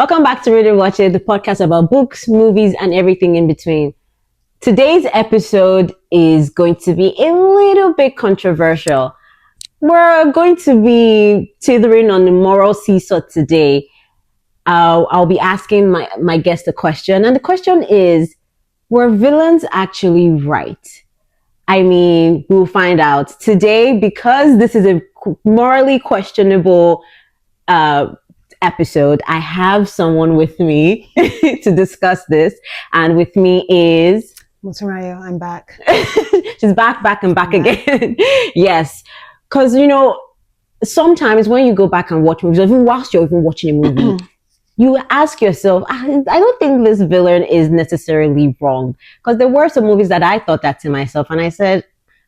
Welcome back to Read and Watch It, the podcast about books, movies, and everything in between. Today's episode is going to be a little bit controversial. We're going to be teetering on the moral seesaw today. I'll be asking my guest a question, and the question is, were villains actually right? I mean, we'll find out today because this is a morally questionable episode. I have someone with me to discuss this, and with me is Motorayo. I'm back. She's back and back again. Yes, because sometimes when you go back and watch movies, even whilst you're even watching a movie, you ask yourself, I don't think this villain is necessarily wrong. Because there were some movies that I thought that to myself, and I said,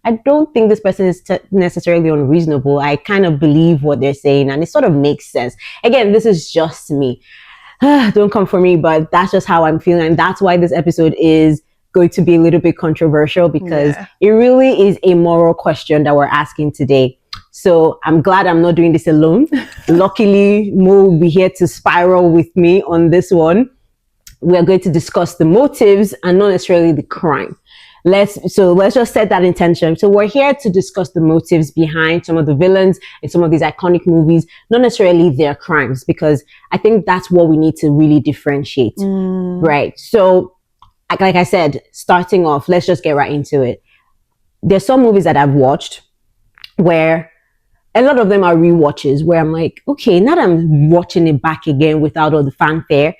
I don't think this person is necessarily unreasonable. I kind of believe what they're saying, and it sort of makes sense. Again, this is just me. Don't come for me, but that's just how I'm feeling. And that's why this episode is going to be a little bit controversial, because it really is a moral question that we're asking today. So I'm glad I'm not doing this alone. Luckily, Mo will be here to spiral with me on this one. We are going to discuss the motives and not necessarily the crime. Let's just set that intention. So we're here to discuss the motives behind some of the villains in some of these iconic movies, not necessarily their crimes, because I think that's what we need to really differentiate. Right. So like I said, starting off, let's just get right into it. There's some movies that I've watched where a lot of them are rewatches, where I'm like, okay, now that I'm watching it back again without all the fanfare,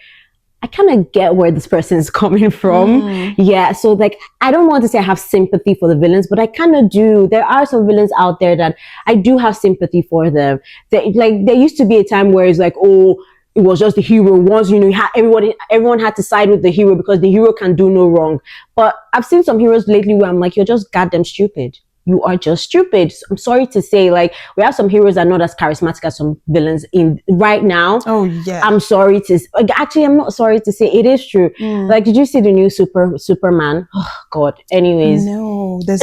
I kind of get where this person is coming from. Yeah, so like, I don't want to say I have sympathy for the villains, but I kind of do. There are some villains out there that I do have sympathy for them. There used to be a time where it's like, oh, it was just the hero. Once, everyone had to side with the hero because the hero can do no wrong. But I've seen some heroes lately where I'm like, you're just goddamn stupid. You are just stupid. I'm sorry to say, like, we have some heroes that are not as charismatic as some villains in right now. Oh yeah. I'm sorry to actually, I'm not sorry to say, it is true. Like, did you see the new Superman? Oh God. Anyways, no, there is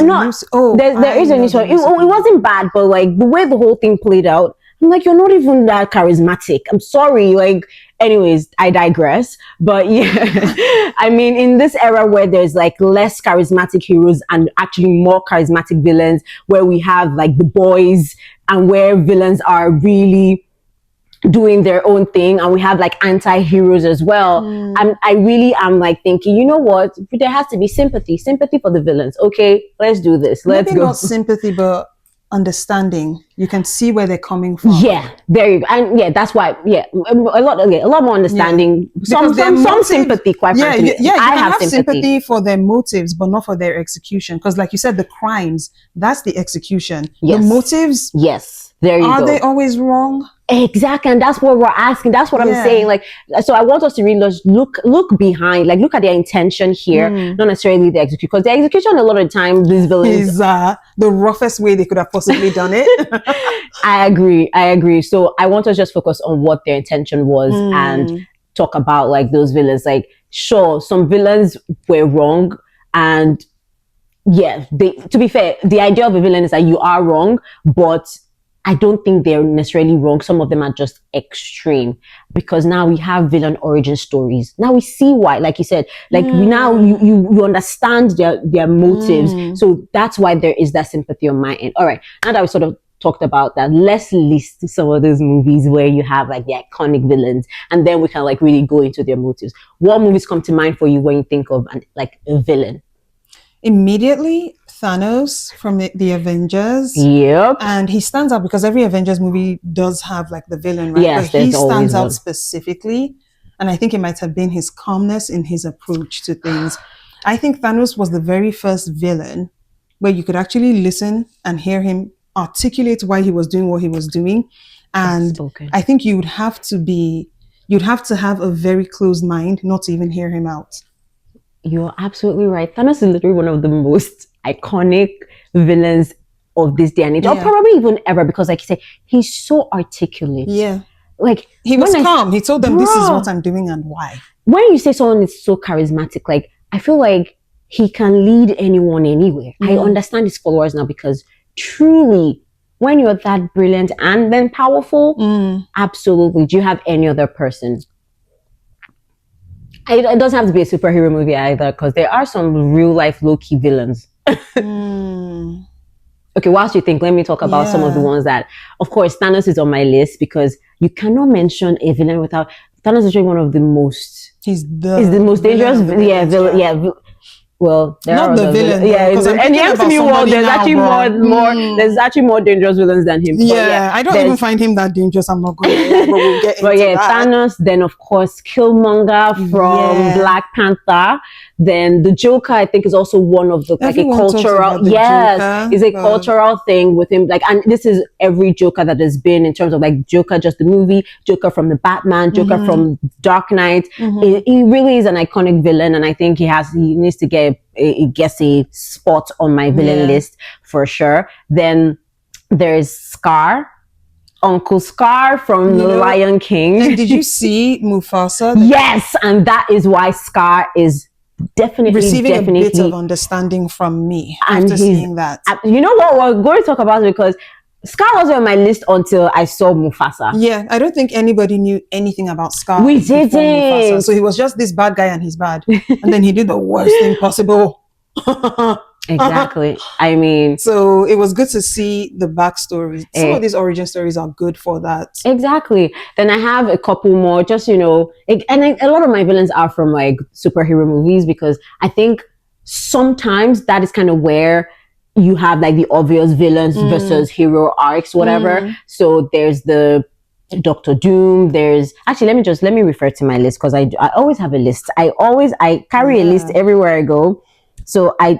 a new one. It wasn't bad, but like the way the whole thing played out, I'm like, you're not even that charismatic. I'm sorry. Like, anyways, I digress. But yeah, I mean, in this era where there's like less charismatic heroes and actually more charismatic villains, where we have like the boys and where villains are really doing their own thing, and we have like anti-heroes as well. I really am like thinking, you know what? There has to be sympathy for the villains. Okay, let's do this. Let's Maybe go. Not sympathy, but understanding. You can see where they're coming from. Yeah, there you go. And yeah, that's why. Yeah, a lot more understanding. Some sympathy. Quite frankly, you I have sympathy for their motives, but not for their execution. Because, like you said, the crimes, that's the execution. Yes. The motives, yes. There you go. Are they always wrong? Exactly, and that's what we're asking. That's what I'm saying. Like, so I want us to really look behind, like, look at their intention here, not necessarily the execution. Because the execution, a lot of the time, these villains is the roughest way they could have possibly done it. I agree. So I want us to just focus on what their intention was and talk about like those villains. Like, sure, some villains were wrong, and yeah, to be fair, the idea of a villain is that you are wrong, but I don't think they're necessarily wrong. Some of them are just extreme, because now we have villain origin stories. Now we see why, like you said, like now you understand their motives. So that's why there is that sympathy on my end. All right. Now that we sort of talked about that, let's list some of those movies where you have like the iconic villains, and then we can like really go into their motives. What movies come to mind for you when you think of like a villain? Immediately, Thanos from the Avengers. Yep. And he stands out because every Avengers movie does have like the villain, right? Yes, but he stands out specifically. And I think it might have been his calmness in his approach to things. I think Thanos was the very first villain where you could actually listen and hear him articulate why he was doing what he was doing. And I think you'd have to have a very closed mind not to even hear him out. You're absolutely right. Thanos is literally one of the most iconic villains of this day and age, or probably even ever, because like you said, he's so articulate. Yeah. Like, he was calm. He told them, this is what I'm doing and why. When you say someone is so charismatic, like, I feel like he can lead anyone anywhere. I understand his followers now, because truly, when you're that brilliant and then powerful, absolutely. Do you have any other person? It doesn't have to be a superhero movie either, because there are some real life low key villains. Mm, Okay, whilst you think, let me talk about some of the yeah. ones that, of course, Thanos is on my list, because you cannot mention a villain without Thanos is really one of the most. He's Is the the most villain dangerous. of the Yeah, villains, yeah. Well, there are Not the other villain though, yeah, because I'm and the thinking about MCU world, somebody there's now, actually but there's actually more dangerous villains than him. But yeah, yeah, I don't even there's find him that dangerous. I'm not gonna lie, but we'll get but into yeah, that. Thanos, then of course Killmonger from Yeah. Black Panther. Then the Joker, I think, is also one of the Everyone like a talks cultural about the yes, Joker, is a but cultural thing with him. Like, and this is every Joker that has been in terms of like Joker, just the movie, Joker from the Batman, Joker from Dark Knight. He really is an iconic villain, and I think he needs to get he gets a spot on my villain Yeah. list for sure. Then there's Scar. Uncle Scar from The Lion King. And did you see Mufasa? Yes, and that is why Scar is definitely Receiving a bit of understanding from me and after seeing that. You know what? We're going to talk about it because Scar wasn't on my list until I saw Mufasa. Yeah, I don't think anybody knew anything about Scar. We before didn't. Mufasa. So he was just this bad guy and he's bad. And then he did the worst thing possible. Exactly. I mean, so it was good to see the backstory. Some of these origin stories are good for that. Exactly. Then I have a couple more, just, you know, and a lot of my villains are from like superhero movies, because I think sometimes that is kind of where you have like the obvious villains versus hero arcs, whatever. So there's the Doctor Doom. There's actually, let me refer to my list, because I always have a list. I carry a list everywhere I go. So I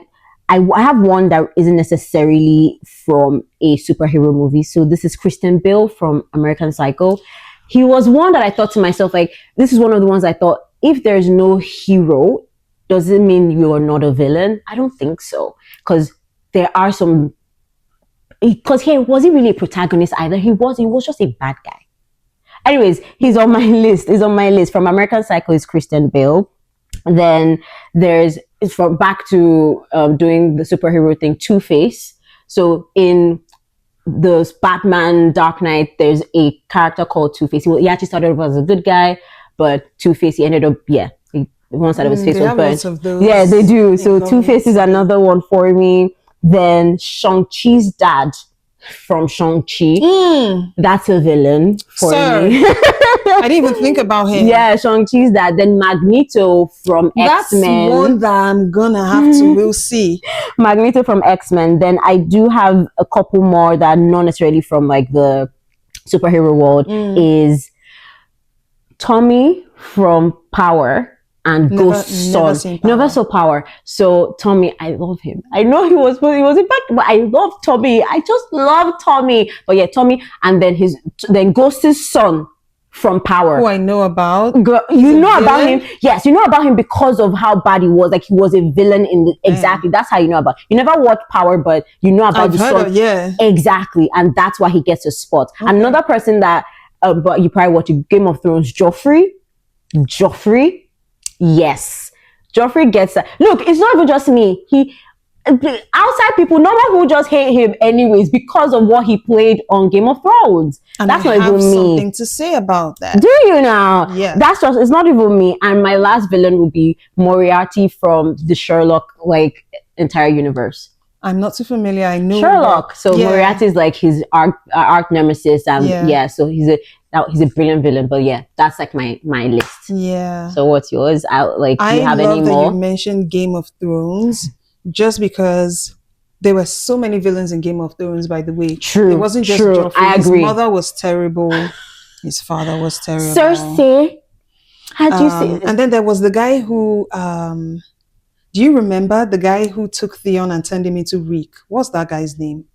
have one that isn't necessarily from a superhero movie. So this is Christian Bale from American Psycho. He was one that I thought to myself, like, this is one of the ones I thought, if there's no hero, does it mean you're not a villain? I don't think so. Because there are some, because he wasn't really a protagonist either. He was just a bad guy. Anyways, he's on my list. From American Psycho is Christian Bale. Then there's, from back to doing the superhero thing, Two-Face. So in the Batman Dark Knight, there's a character called Two-Face. He actually started off as a good guy, but Two-Face, he ended up, one side of his face was burnt. Yeah, they do. So Two-Face is another one for me. Then Shang-Chi's dad from Shang-Chi. That's a villain for me. I didn't even think about him. Yeah, Shang-Chi's dad. Then Magneto from X-Men. That's one that I'm gonna have to will see. Magneto from X-Men. Then I do have a couple more that are not necessarily from like the superhero world. Is Tommy from Power and Ghost's son. Never saw Power. So Tommy, I love him. I know he was in fact, but I love Tommy. I just love Tommy. But yeah, Tommy, and then Ghost's son from Power. Who I know about. You know about him. Yes, you know about him because of how bad he was. Like, he was a villain in the exactly. That's how you know about. You never watched Power, but you know about the son. Exactly, and that's why he gets a spot. Another person that, but you probably watch Game of Thrones, Joffrey. Yes, Joffrey gets that. Look, it's not even just me. Outside people, normal people just hate him anyways because of what he played on Game of Thrones. And that's not even me. Something to say about that. Do you now? Yeah. It's not even me. And my last villain would be Moriarty from the Sherlock entire universe. I'm not too familiar. I know Sherlock. So Moriarty is like his arch nemesis, and so he's a brilliant villain. But yeah, that's like my list. Yeah. So what's yours? Do you have any more? I love that you mentioned Game of Thrones, just because there were so many villains in Game of Thrones. By the way, true. It wasn't just Joffrey. I agree. His mother was terrible. His father was terrible. Cersei. How do you say this? And then there was the guy who. Do you remember the guy who took Theon and turned him into Reek? What's that guy's name?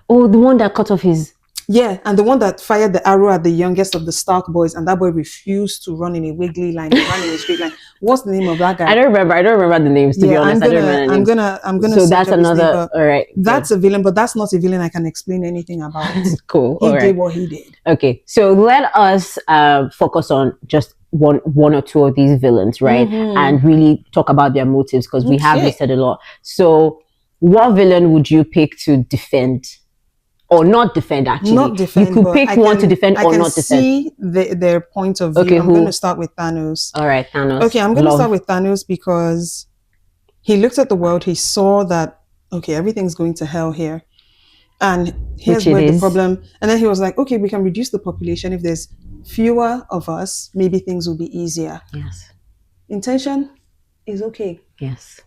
Oh, the one that cut off his... Yeah, and the one that fired the arrow at the youngest of the Stark boys, and that boy refused to run in a wiggly line. He ran in a straight line. What's the name of that guy? I don't remember the names, to be honest. I'm gonna So that's another... All right. That's a villain, but that's not a villain I can explain anything about. Cool. He did what he did. Okay, so let us focus on just one or two of these villains, right? And really talk about their motives, because we have listed a lot. So what villain would you pick to defend? or not defend. Actually, Not defend. you could but pick one to defend or not defend. See their point of view. Okay, I'm going to start with Thanos. All right, Thanos. Okay, I'm going to start with Thanos because he looked at the world. He saw that, okay, everything's going to hell here. And here's where the problem. And then he was like, okay, we can reduce the population. If there's fewer of us, maybe things will be easier. Yes. Intention is okay. Yes.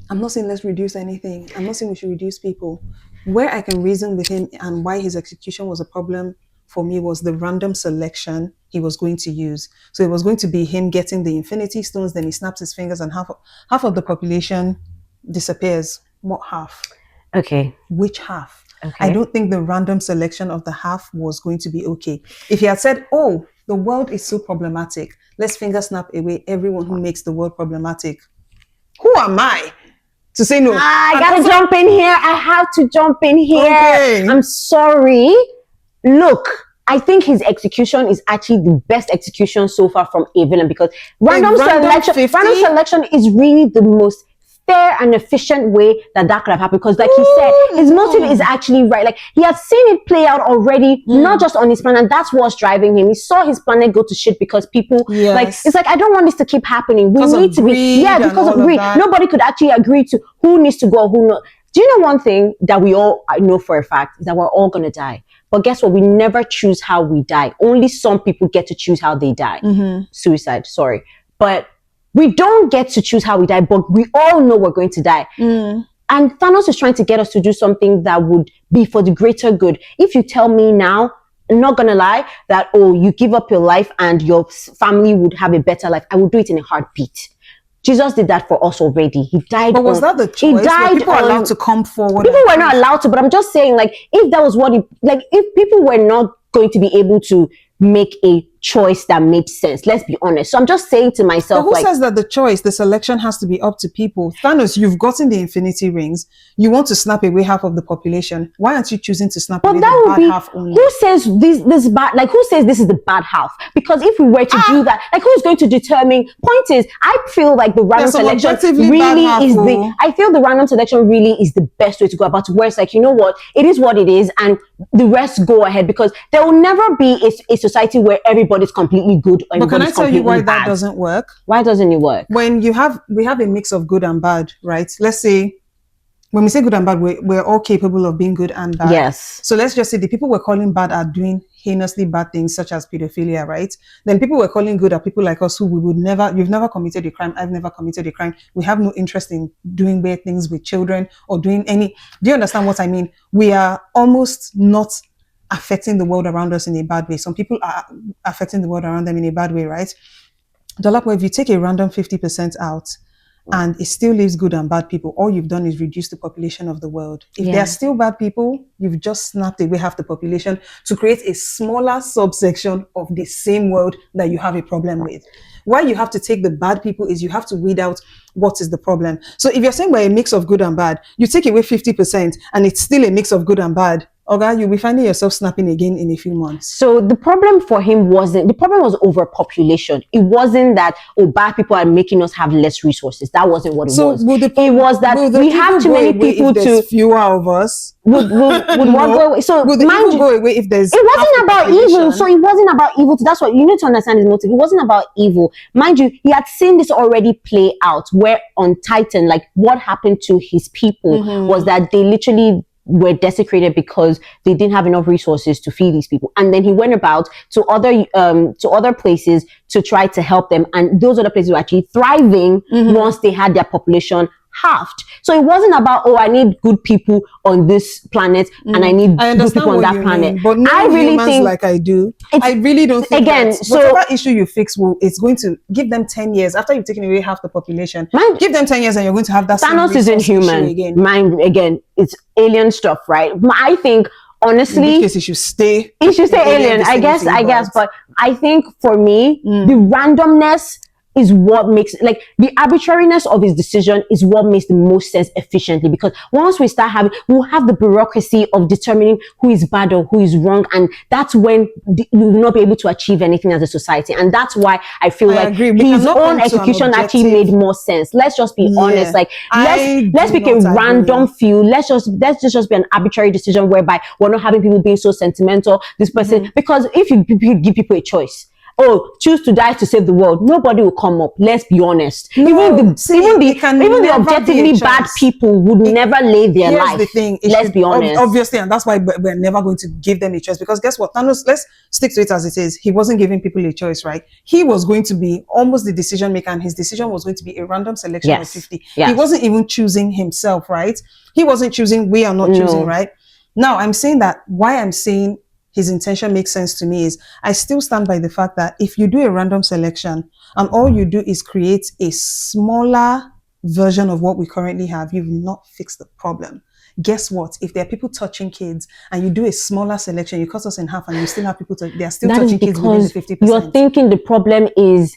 I'm not saying let's reduce anything. I'm not saying we should reduce people. Where I can reason with him and why his execution was a problem for me was the random selection he was going to use. So it was going to be him getting the Infinity Stones, then he snaps his fingers and half of the population disappears. What half? Okay. Which half? Okay. I don't think the random selection of the half was going to be okay. If he had said, oh, the world is so problematic, let's finger snap away everyone who makes the world problematic. Who am I to say no? I gotta jump in here. I have to jump in here. Okay. I'm sorry. Look, I think his execution is actually the best execution so far from a villain because random selection is really the most fair and efficient way that could have happened because like he said, his motive is actually right. Like he has seen it play out already, not just on his planet. That's what's driving him. He saw his planet go to shit because people like, it's like, I don't want this to keep happening. We need to be, because of greed. Nobody could actually agree to who needs to go, who not. Do you know one thing that we all know for a fact is that we're all going to die. But guess what? We never choose how we die. Only some people get to choose how they die. Suicide, sorry. But we don't get to choose how we die, but we all know we're going to die. And Thanos is trying to get us to do something that would be for the greater good. If you tell me now, I'm not going to lie, that, oh, you give up your life and your family would have a better life, I would do it in a heartbeat. Jesus did that for us already. He died. But was that the choice? He died. Were people allowed to come forward? People were not allowed to, but I'm just saying, like, if that was what if people were not going to be able to make a choice that made sense, let's be honest. So I'm just saying to myself, but who says that the selection has to be up to people? Thanos, you've gotten the Infinity Rings. You want to snap away half of the population. Why aren't you choosing to snap away the bad half only? Who says this bad? Like, who says this is the bad half? Because if we were to do that, like, who's going to determine? Point is, I feel like the random selection really is I feel the random selection really is the best way to go about it. Where it's like, you know what, it is what it is, and the rest go ahead because there will never be a society where everybody's completely good. Or but can I tell you why bad. That doesn't work? Why doesn't it work? When we have a mix of good and bad, right? Let's say when we say good and bad, we're all capable of being good and bad. Yes. So let's just say the people we're calling bad are doing heinously bad things such as pedophilia, right? Then people we're calling good are people like us who you've never committed a crime. I've never committed a crime. We have no interest in doing weird things with children or doing any. Do you understand what I mean? We are almost not affecting the world around us in a bad way. Some people are affecting the world around them in a bad way, right? Dolapo, if you take a random 50% out and it still leaves good and bad people, all you've done is reduce the population of the world. If there are still bad people, you've just snapped away half the population to create a smaller subsection of the same world that you have a problem with. Why you have to take the bad people is you have to weed out what is the problem. So if you're saying we're a mix of good and bad, you take away 50% and it's still a mix of good and bad, Oga, you'll be finding yourself snapping again in a few months. So the problem for him was overpopulation. It wasn't that, bad people are making us have less resources. That wasn't what it was. It was that we have too many people to fewer of us. Would go away. So will the evil go away if there's it wasn't about evil. So it wasn't about evil. That's what you need to understand his motive. It wasn't about evil. Mind you, he had seen this already play out where on Titan, like what happened to his people was that they literally were desecrated because they didn't have enough resources to feed these people. And then he went about to other places to try to help them. And those other places were actually thriving once they had their population halved. So it wasn't about, I need good people on this planet and I need good people on that planet. But I really think, like I do, I really don't think whatever issue you fix, it's going to give them 10 years after you've taken away half the population. Give them 10 years and you're going to have that Thanos same isn't human. Again, it's alien stuff, right? I think honestly, in this case, it should stay alien. I guess. But I think for me, the randomness is what makes, like, the arbitrariness of his decision is what makes the most sense efficiently. Because once we start having, we'll have the bureaucracy of determining who is bad or who is wrong, and that's when we will not be able to achieve anything as a society. And that's why I feel I like agree. We his cannot own come to an execution actually objective- made more sense. Let's just be honest. Like, I let's do pick a not random agree. few. Let's just be an arbitrary decision whereby we're not having people being so sentimental. This person, because if you give people a choice, oh, choose to die to save the world, nobody will come up. Let's be honest. No, even it can the never objectively be a bad choice. people would never lay their Here's life. the thing. Let's be honest. Obviously, and that's why we're never going to give them a choice. Because guess what? Thanos, let's stick to it as it is. He wasn't giving people a choice, right? He was going to be almost the decision maker, and his decision was going to be a random selection of Yes. 50. Yes. He wasn't even choosing himself, right? He wasn't choosing, we are not choosing, right? Now, I'm saying that why I'm saying his intention makes sense to me is I still stand by the fact that if you do a random selection and all you do is create a smaller version of what we currently have, you've not fixed the problem. Guess what? If there are people touching kids and you do a smaller selection, you cut us in half and you still have people, they are still That is touching kids within the because 50%. you're thinking the problem is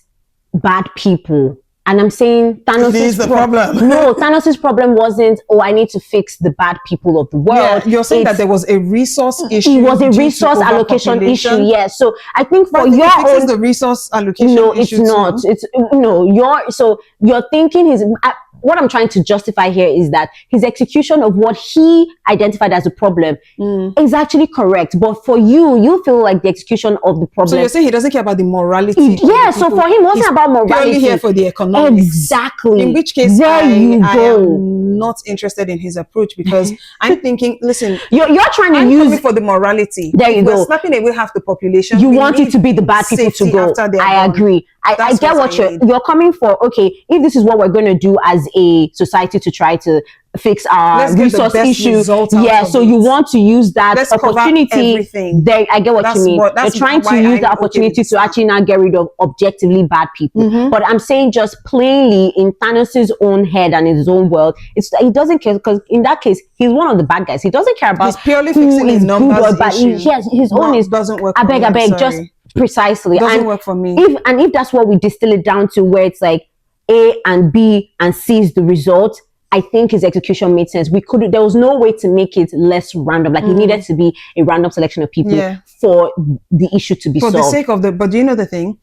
bad people. And I'm saying Thanos is the problem. No, Thanos' problem wasn't, oh, I need to fix the bad people of the world. Yeah, you're saying that there was a resource issue. It was a due to resource allocation issue. overpopulation. Yes. So I think for But your it fixes own, the resource allocation no, issue it's not. too. It's no. You're thinking his. What I'm trying to justify here is that his execution of what he identified as a problem is actually correct. But for you feel like the execution of the problem. So you're saying he doesn't care about the morality? Yeah. So for him, it wasn't about morality. Purely here for the economics. Exactly. In which case, there you I go. am not interested in his approach because I'm thinking, listen, you're trying to I'm use coming for the morality. There you If go. We're snapping away half the population. You we want it need to be the bad people to safety go. after they're I gone. agree. I That's get what I need. you're coming for. Okay, if this is what we're going to do as a society to try to fix our Let's get the resource best issue, result out yeah. of So it. you want to use that Let's cover opportunity. everything. There, I get what That's you mean. what- that's You're trying to why use I'm the okay with opportunity this to now. actually now get rid of objectively bad people. But I'm saying just plainly in Thanos' own head and his own world, he doesn't care because in that case he's one of the bad guys. He doesn't care about He's purely who fixing his is good numbers or bad. issue. Yes, his own is doesn't work. I for beg, me, I'm just sorry. precisely. Doesn't And work for me. if that's what we distill it down to, where it's like A and B and C is the result, I think his execution made sense. There was no way to make it less random. Like it needed to be a random selection of people for the issue to be For solved. the sake of but do you know the thing?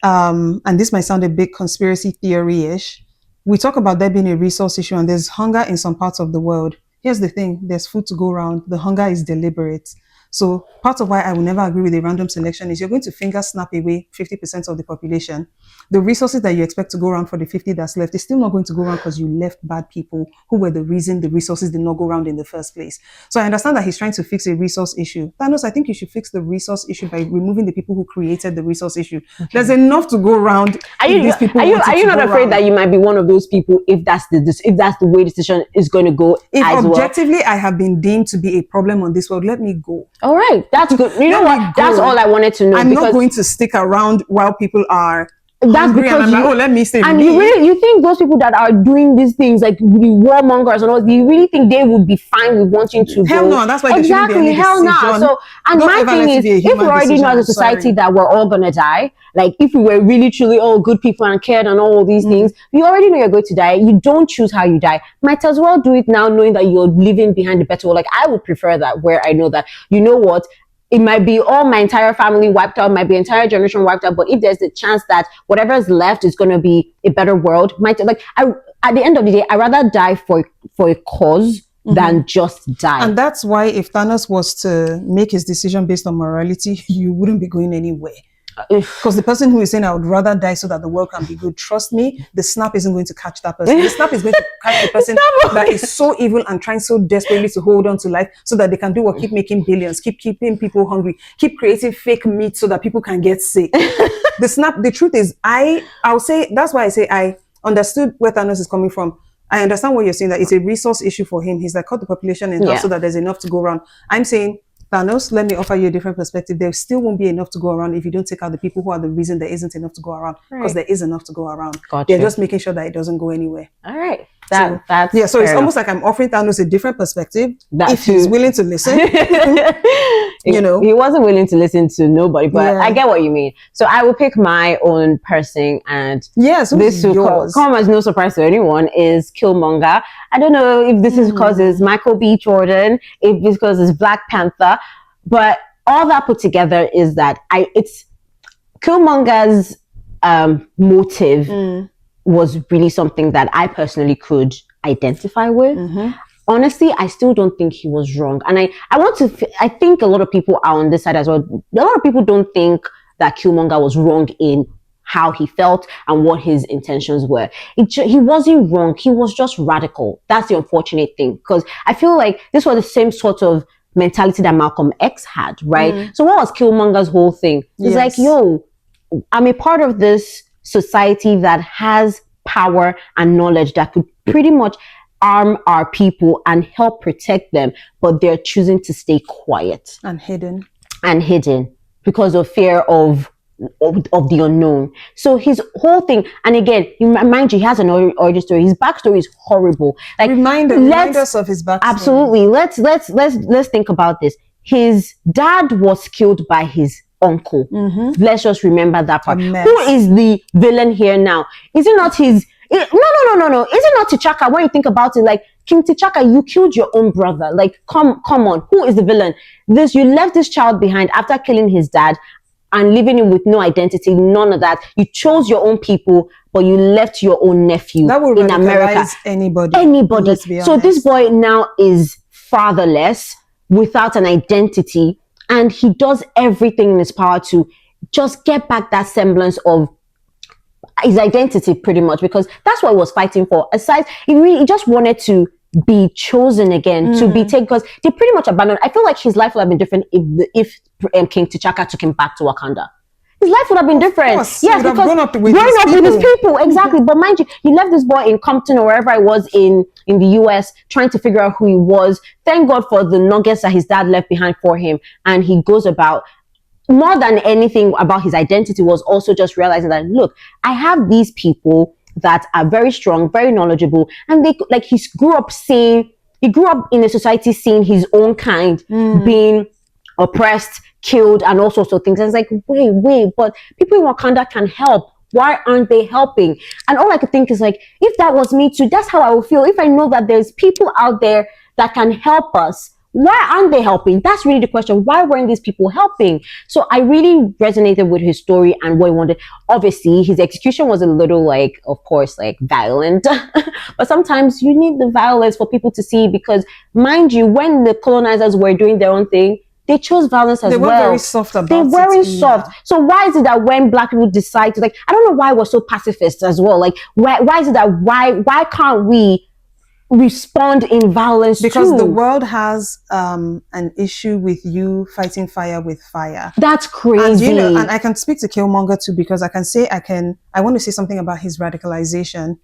And this might sound a bit conspiracy theory-ish. We talk about there being a resource issue and there's hunger in some parts of the world. Here's the thing, there's food to go around. The hunger is deliberate. So part of why I will never agree with a random selection is you're going to finger snap away 50% of the population. The resources that you expect to go around for the 50 that's left is still not going to go around because you left bad people who were the reason the resources did not go around in the first place. So I understand that he's trying to fix a resource issue. Thanos, I think you should fix the resource issue by removing the people who created the resource issue. Okay. There's enough to go around. Are you not afraid that you might be one of those people if that's the way the decision is going to go? If as objectively well? I have been deemed to be a problem on this world, let me go. All right, that's good. You know what? That's all I wanted to know. I'm not going to stick around while people are hungry because and I'm like, oh, let me stay. And you think those people that are doing these things, like the warmongers and all, do you really think they would be fine with wanting to Hell go? no, that's why exactly. Hell no. So, and my thing is, if we already know as a society that we're all gonna die, like if we were really truly all good people and cared and all these things, you already know you're going to die. You don't choose how you die. Might as well do it now, knowing that you're living behind the better world. Like I would prefer that, where I know that, you know what, it might be all my entire family wiped out, might be entire generation wiped out, but if there's the chance that whatever is left is going to be a better world, at the end of the day, I'd rather die for a cause than just die. And that's why if Thanos was to make his decision based on morality, you wouldn't be going anywhere. Because the person who is saying I would rather die so that the world can be good, trust me, the snap isn't going to catch that person. The snap is going to catch the person that is so evil and trying so desperately to hold on to life so that they can do what, keep making billions, keep keeping people hungry, keep creating fake meat so that people can get sick. The truth is, I'll say, that's why I say I understood where Thanos is coming from. I understand what you're saying, that it's a resource issue for him. He's like, cut the population in half so that there's enough to go around. I'm saying, Thanos, let me offer you a different perspective. There still won't be enough to go around if you don't take out the people who are the reason there isn't enough to go around. Because there is enough to go around. Gotcha. They're just making sure that it doesn't go anywhere. All right. That's yeah, so it's fair almost like I'm offering Thanos a different perspective That if he's too. willing to listen. He wasn't willing to listen to nobody, but Yeah. I get what you mean. So I will pick my own person, and Yes, this will yours. come as no surprise to anyone, is Killmonger. I don't know if this is because it's Michael B. Jordan, if it's because it's Black Panther, but all that put together is that it's Killmonger's motive was really something that I personally could identify with. Honestly, I still don't think he was wrong. And I think a lot of people are on this side as well. A lot of people don't think that Killmonger was wrong in how he felt and what his intentions were. He wasn't wrong. He was just radical. That's the unfortunate thing. Because I feel like this was the same sort of mentality that Malcolm X had, right? So what was Killmonger's whole thing? It's like, yo, I'm a part of this society that has power and knowledge that could pretty much arm our people and help protect them, but they're choosing to stay quiet and hidden because of fear of the unknown. So his whole thing, and again, mind you, he has an origin story. His backstory is horrible. Like, remind us of his backstory. Absolutely. Let's think about this. His dad was killed by his uncle. Let's just remember that part. Who is the villain here now? Is it not his? No. Is it not T'Chaka? When you think about it, like, King T'Chaka, you killed your own brother. Like, come on. Who is the villain? You left this child behind after killing his dad and leaving him with no identity, none of that. You chose your own people, but you left your own nephew that would in America. Anybody. So this boy now is fatherless, without an identity, and he does everything in his power to just get back that semblance of his identity, pretty much, because that's what he was fighting for. Aside, he just wanted to be chosen again, to be taken, because they pretty much abandoned. I feel like his life would have been different if King T'Chaka took him back to Wakanda. His life would have been different. Course. Yes, because grown up with his people. Exactly. But mind you, he left this boy in Compton or wherever I was in the US, trying to figure out who he was. Thank God for the nuggets that his dad left behind for him. And he goes about, more than anything about his identity, was also just realizing that, look, I have these people that are very strong, very knowledgeable, and he grew up in a society seeing his own kind being oppressed, killed, and all sorts of things. And it's like, wait, but people in Wakanda can help. Why aren't they helping? And all I could think is, like, if that was me too, that's how I would feel. If I know that there's people out there that can help us, why aren't they helping? That's really the question. Why weren't these people helping? So I really resonated with his story and what he wanted. Obviously, his execution was a little, like, of course, like, violent. But sometimes you need the violence for people to see, because, mind you, when the colonizers were doing their own thing, they chose violence as well. They weren't very soft about it. They weren't soft. So why is it that when Black people decide to, like, I don't know why we're so pacifist as well. Like, why is it that why can't we respond in violence? Because the world has an issue with you fighting fire with fire. That's crazy. And I can speak to Killmonger too, because I want to say something about his radicalization.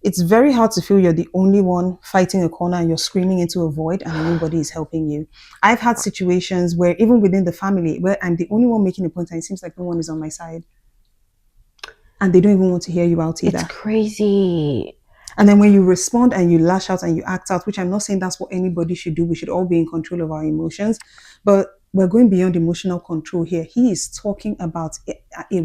It's very hard to feel you're the only one fighting a corner and you're screaming into a void and nobody is helping you. I've had situations where, even within the family, where I'm the only one making a point and it seems like no one is on my side. And they don't even want to hear you out either. It's crazy. And then when you respond and you lash out and you act out, which I'm not saying that's what anybody should do. We should all be in control of our emotions. But we're going beyond emotional control here. He is talking about a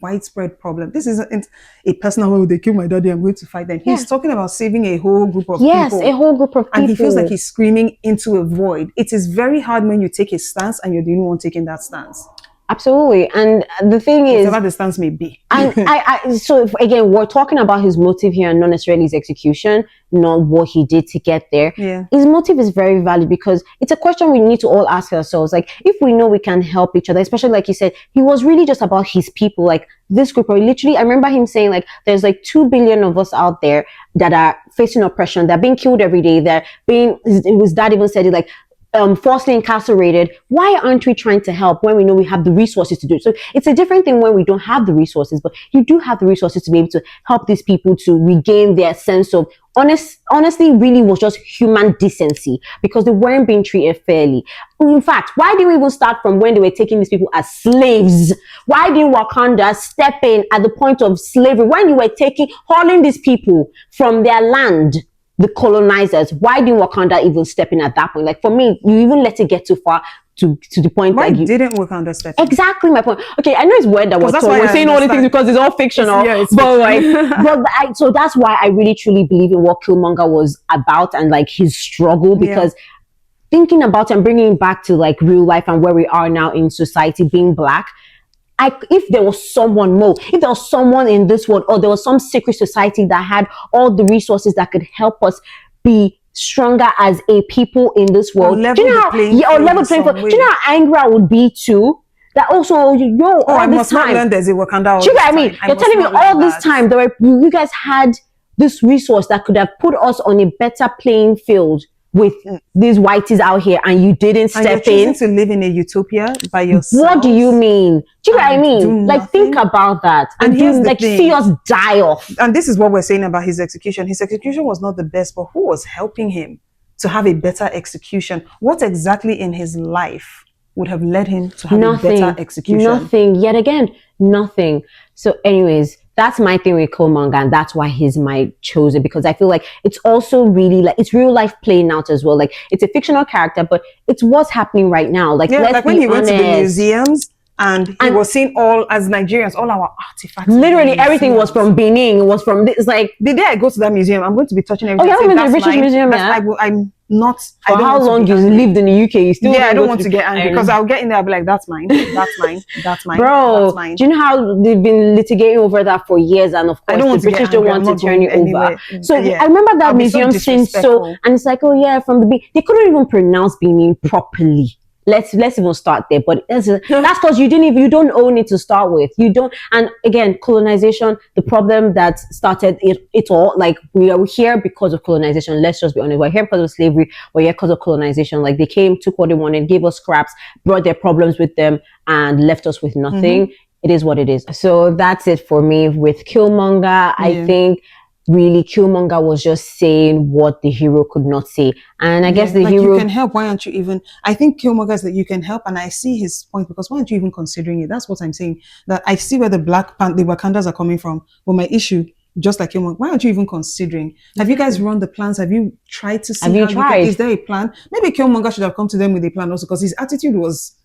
widespread problem. This isn't a personal way, they kill my daddy, I'm going to fight them. He's talking about saving a whole group of people. Yes, a whole group of people. And he feels like he's screaming into a void. It is very hard when you take a stance and you're the only one taking that stance. Absolutely. And the thing is, whatever the stance may be. And so again, we're talking about his motive here and not necessarily his execution, not what he did to get there. Yeah. His motive is very valid, because it's a question we need to all ask ourselves. Like, if we know we can help each other, especially like you said, he was really just about his people, like this group. Or literally, I remember him saying, like, there's like 2 billion of us out there that are facing oppression, they're being killed every day. His dad even said it, like, falsely incarcerated. Why aren't we trying to help when we know we have the resources to do it? So it's a different thing when we don't have the resources, but you do have the resources to be able to help these people to regain their sense of honestly really was just human decency, because they weren't being treated fairly. In fact, why didn't we even start from when they were taking these people as slaves? Why didn't Wakanda step in at the point of slavery when you were hauling these people from their land, the colonizers? Why didn't Wakanda even step in at that point? Like, for me, you even let it get too far to the point Why that didn't Wakanda step in? exactly my point. Okay, I know it's weird that we're saying all these things because it's all fictional, it's but like, so that's why I really truly believe in what Killmonger was about and like his struggle, because thinking about and bringing it back to like real life and where we are now in society, being black. If there was someone more, if there was someone in this world, or there was some secret society that had all the resources that could help us be stronger as a people in this world, do you know how, or level playing field, do you know how angry I would be too? That also, I must not learn there's a Wakanda. Do you know what I mean? You're telling me all this time you guys had this resource that could have put us on a better playing field with these whiteys out here, and you didn't step in to live in a utopia by yourself. What do you mean? Do you know what I mean? Like, think about that, and see us die off. And this is what we're saying about his execution. His execution was not the best, but who was helping him to have a better execution? What exactly in his life would have led him to have a better execution? Nothing. Yet again, nothing. So anyways, that's my thing with Killmonger, and that's why he's my chosen, because I feel like it's also really like it's real life playing out as well. Like, it's a fictional character, but it's what's happening right now. Like, like when he went to the museums and he was seeing all, as Nigerians, all our artifacts. Literally everything was from Benin. It was from this. Like, the day I go to that museum, I'm going to be touching everything. Oh, yeah, I'm the British Museum. I'm not. For how long you lived in the UK? You still I don't want to get angry, because I'll get in there. I'll be like, that's mine. That's mine. That's mine. Bro, that's mine. Do you know how they've been litigating over that for years? And of course, the British don't want to turn it over. So I remember that museum seemed so, and it's like, oh yeah, from the beginning, they couldn't even pronounce Benin properly. Let's even start there. But that's because you don't own it to start with. You don't. And again, colonization, the problem that started it all. Like, we are here because of colonization. Let's just be honest. We're here because of slavery. We're here because of colonization. Like, they came, took what they wanted, gave us scraps, brought their problems with them, and left us with nothing. Mm-hmm. It is what it is. So that's it for me with Killmonger. Yeah. I think really Killmonger was just saying what the hero could not say, and I guess the hero, you can help. Why aren't you even? I think Killmonger is that you can help, and I see his point, because why aren't you even considering it? That's what I'm saying. That I see where the Wakandas are coming from, but my issue, just like Killmonger, why aren't you even considering? Have you guys run the plans? Have you tried to see? Have you tried? Is there a plan? Maybe Killmonger should have come to them with a plan also, because his attitude was.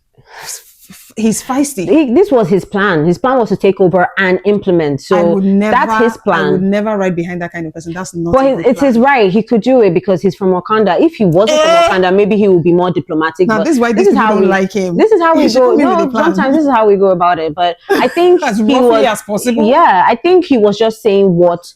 He's feisty. This was his plan. His plan was to take over and implement. So that's his plan. I would never ride behind that kind of person. That's not. But it's his right. He could do it because he's from Wakanda. If he wasn't from Wakanda, maybe he would be more diplomatic. Now, this is why this is how we like him. This is how we go. No, sometimes this is how we go about it. But I think as roughly as possible. Yeah, I think he was just saying what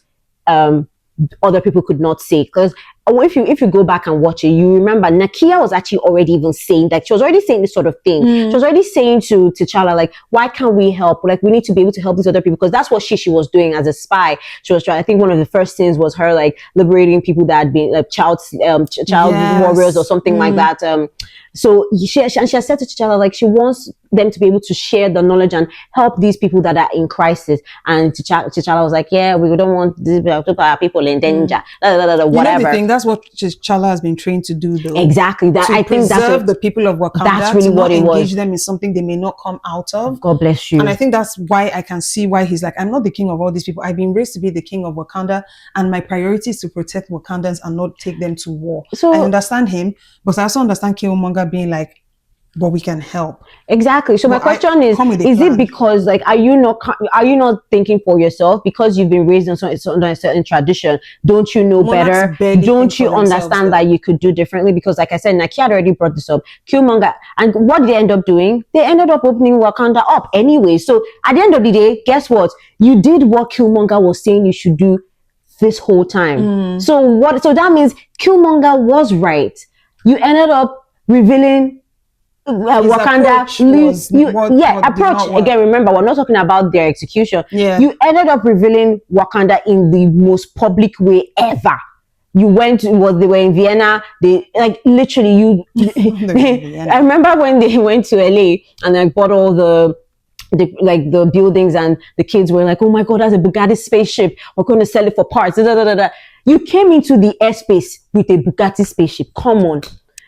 other people could not say, because if you go back and watch it, you remember Nakia was actually already even saying that. She was already saying this sort of thing. She was already saying to T'Challa, like, why can't we help? Like, we need to be able to help these other people, because that's what she was doing as a spy. She was trying. I think one of the first things was her like liberating people that had been child warriors or something like that. So she has said to T'Challa, like, she wants them to be able to share the knowledge and help these people that are in crisis. And T'Challa was like, yeah, we don't want these people in danger. Whatever. You know the thing, that's what T'Challa has been trained to do, though. Exactly. That I think that's preserve the people of Wakanda. That's really what it was. Engage them in something they may not come out of. God bless you. And I think that's why I can see why he's like, I'm not the king of all these people. I've been raised to be the king of Wakanda, and my priority is to protect Wakandans and not take them to war. So I understand him, but I also understand Killmonger being like, but we can help. Exactly. So my question is it because, like, are you not thinking for yourself because you've been raised on a certain tradition? Don't you know better? Don't you understand that you could do differently? Because, like I said, Nakia had already brought this up. Killmonger, and what did they end up doing? They ended up opening Wakanda up anyway. So at the end of the day, guess what? You did what Killmonger was saying you should do this whole time. So that means Killmonger was right. You ended up revealing Wakanda approach again. Remember, we're not talking about their execution. You ended up revealing Wakanda in the most public way ever. they were in Vienna. They like literally you. I remember when they went to LA and like bought all the buildings, and the kids were like, "Oh my god, that's a Bugatti spaceship. We're going to sell it for parts." Da, da, da, da, da. You came into the airspace with a Bugatti spaceship. Come on.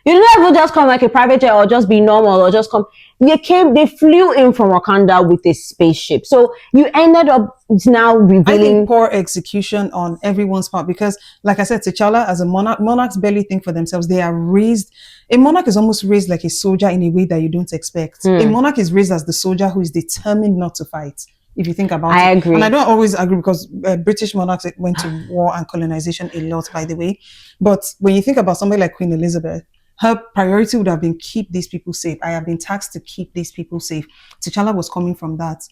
You don't even just come like a private jet or just be normal or just come. They flew in from Wakanda with a spaceship. So you ended up now I revealing. think poor execution on everyone's part because, like I said, T'Challa as a monarch, monarchs barely think for themselves. They are raised. A monarch is almost raised like a soldier in a way that you don't expect. A monarch is raised as the soldier who is determined not to fight. If you think about it, I agree. And I don't always agree because British monarchs went to war and colonization a lot, by the way. But when you think about somebody like Queen Elizabeth, her priority would have been keep these people safe. I have been tasked to keep these people safe. T'Challa was coming from that.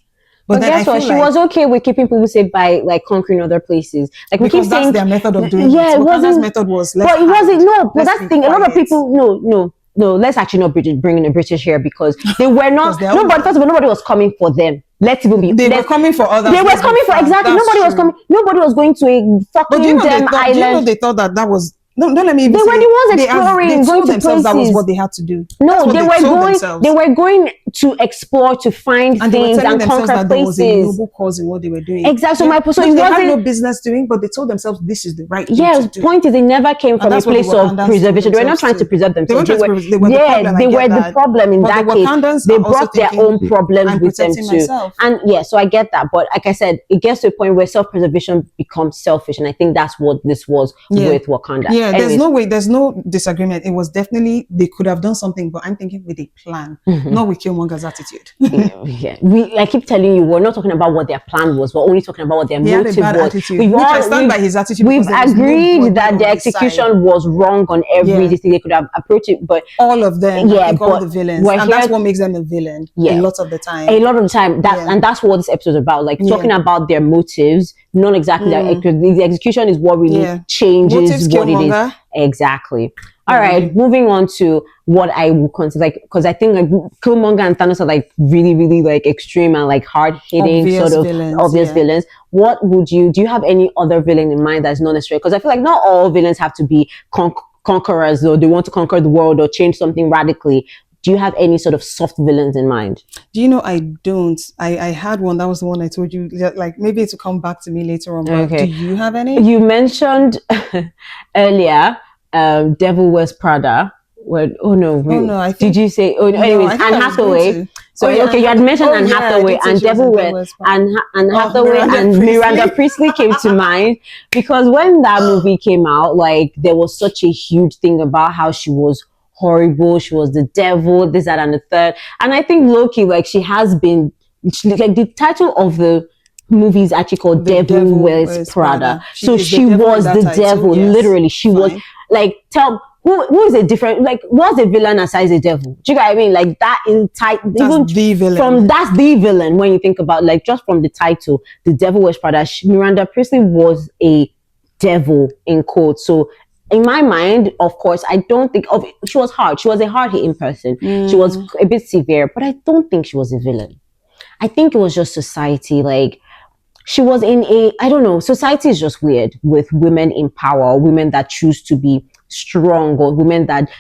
But guess what? She was okay with keeping people safe by like conquering other places. Like we keep because that's saying, their method of doing yeah, it. it wasn't. Method was But it wasn't. No, but that's the thing. A lot of quiet. people. No. Let's actually not bring in the British here because they were not. they're No, all- but first of all, nobody was coming for them. Let's even be. They were coming for others. They were Let's be coming for frank. exactly. That's Nobody was true. coming. Nobody was going to a But do you fucking know they damn thought? Do you know island. they thought that was? No, don't let me. Even They say were the ones they exploring, They going told to themselves that was places. what they had to do. No, That's what they were told going. themselves. They were going to explore, to find And they were things telling and themselves conquer that there was a places. noble cause in what they were doing. Exactly. So Yeah. my so Which it they had wasn't. no business doing, but they told themselves this is the right thing Yeah, to the do. point is, they never came from a that's what the place of Wakandans preservation. They were not themselves trying to too. preserve They themselves. weren't trying to they were the problem. I They get were the that. problem in But that the case. Wakandans They are also brought their thinking, own problems I'm with them protecting too. myself. And yeah, so I get that. But like I said, it gets to a point where self-preservation becomes selfish, and I think that's what this was with Wakanda. Yeah, Anyways. there's no disagreement. It was definitely they could have done something, but I'm thinking with a plan, not with Killmonger's attitude. Yeah. I keep telling you, we're not talking about what their plan was. We're only talking about what their He had a motive bad was. attitude. I stand by his attitude. We've because there was agreed nobody that on the his execution side. was wrong on every thing. They could have approached it, but all of them, yeah, I think all but the villains, we're and here- that's what makes them a villain. Yeah. A lot of the time. a lot of the time and that's what this episode is about, like talking about their motives, not exactly the execution is what really changes Motives, what it is. Killmonger. Exactly. All right, moving on to what I would consider, like, because I think like Killmonger and Thanos are like really, really like extreme and like hard hitting Obvious sort of villains, obvious villains. What would do you have any other villain in mind that's not necessary? Because I feel like not all villains have to be conquerors, or they want to conquer the world or change something radically. Do you have any sort of soft villains in mind? Do you know I don't? I had one. That was the one I told you. Like maybe to come back to me later on. But do you have any? You mentioned earlier, Devil Wears Prada. I think, did you say? Oh, no, anyways, Anne Hathaway. So you had mentioned Anne Hathaway and Devil Wears and Hathaway and Miranda Priestley came to mind because when that movie came out, like there was such a huge thing about how she was horrible, she was the devil, this, that, and the third. And I think Loki, like she has been, like the title of the movie is actually called Devil Wears Prada. So she was the devil, literally. She was like, who is a different, like, what's a villain aside the devil? Do you get what I mean? Like that in title, even the villain. That's the villain when you think about, like, just from the title, The Devil Wears Prada. Miranda Priestley was a devil in quotes. So in my mind, of course, I don't think of she was hard. She was a hard-hitting person. She was a bit severe, but I don't think she was a villain. I think it was just society. Like she was in I don't know. Society is just weird with women in power, women that choose to be strong, or women that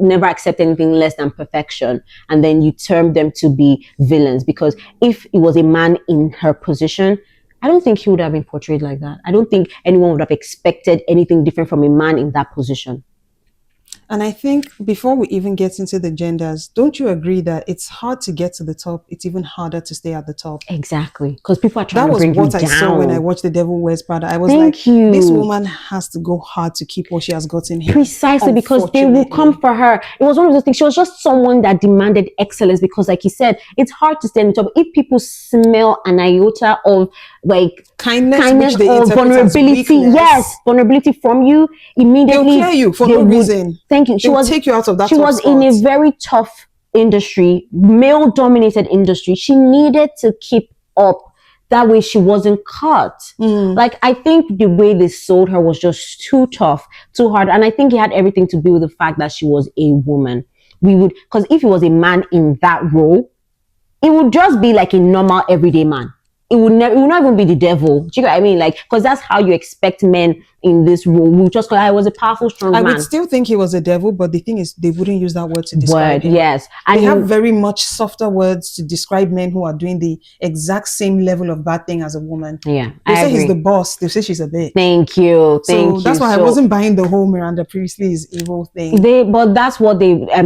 never accept anything less than perfection, and then you term them to be villains. Because if it was a man in her position, I don't think he would have been portrayed like that. I don't think anyone would have expected anything different from a man in that position. And I think before we even get into the genders, don't you agree that it's hard to get to the top? It's even harder to stay at the top. Exactly. Because people are trying to bring you down. That was what I saw when I watched The Devil Wears Prada. I was this woman has to go hard to keep what she has gotten here. Precisely, because they will come for her. It was one of those things. She was just someone that demanded excellence because, like you said, it's hard to stay on the top. If people smell an iota of like kindness or vulnerability, vulnerability from you, immediately they'll clear you for no reason. Thank you. She was take you out of that. She was in a very tough industry, male-dominated industry. She needed to keep up. That way she wasn't caught. Like, I think the way they sold her was just too tough, too hard. And I think it had everything to do with the fact that she was a woman. Because if it was a man in that role, it would just be like a normal everyday man. it will not even be the devil. Do you get what I mean? Like, because that's how you expect men in this role. We just go, I was a powerful, strong I man. would still think he was a devil, but the thing is, they wouldn't use that word to describe him. Yes. And they have very much softer words to describe men who are doing the exact same level of bad thing as a woman. Yeah, They say agree. he's the boss. They say she's a bitch. Thank you. So that's why I wasn't buying the whole Miranda Priestley is evil thing. But that's what to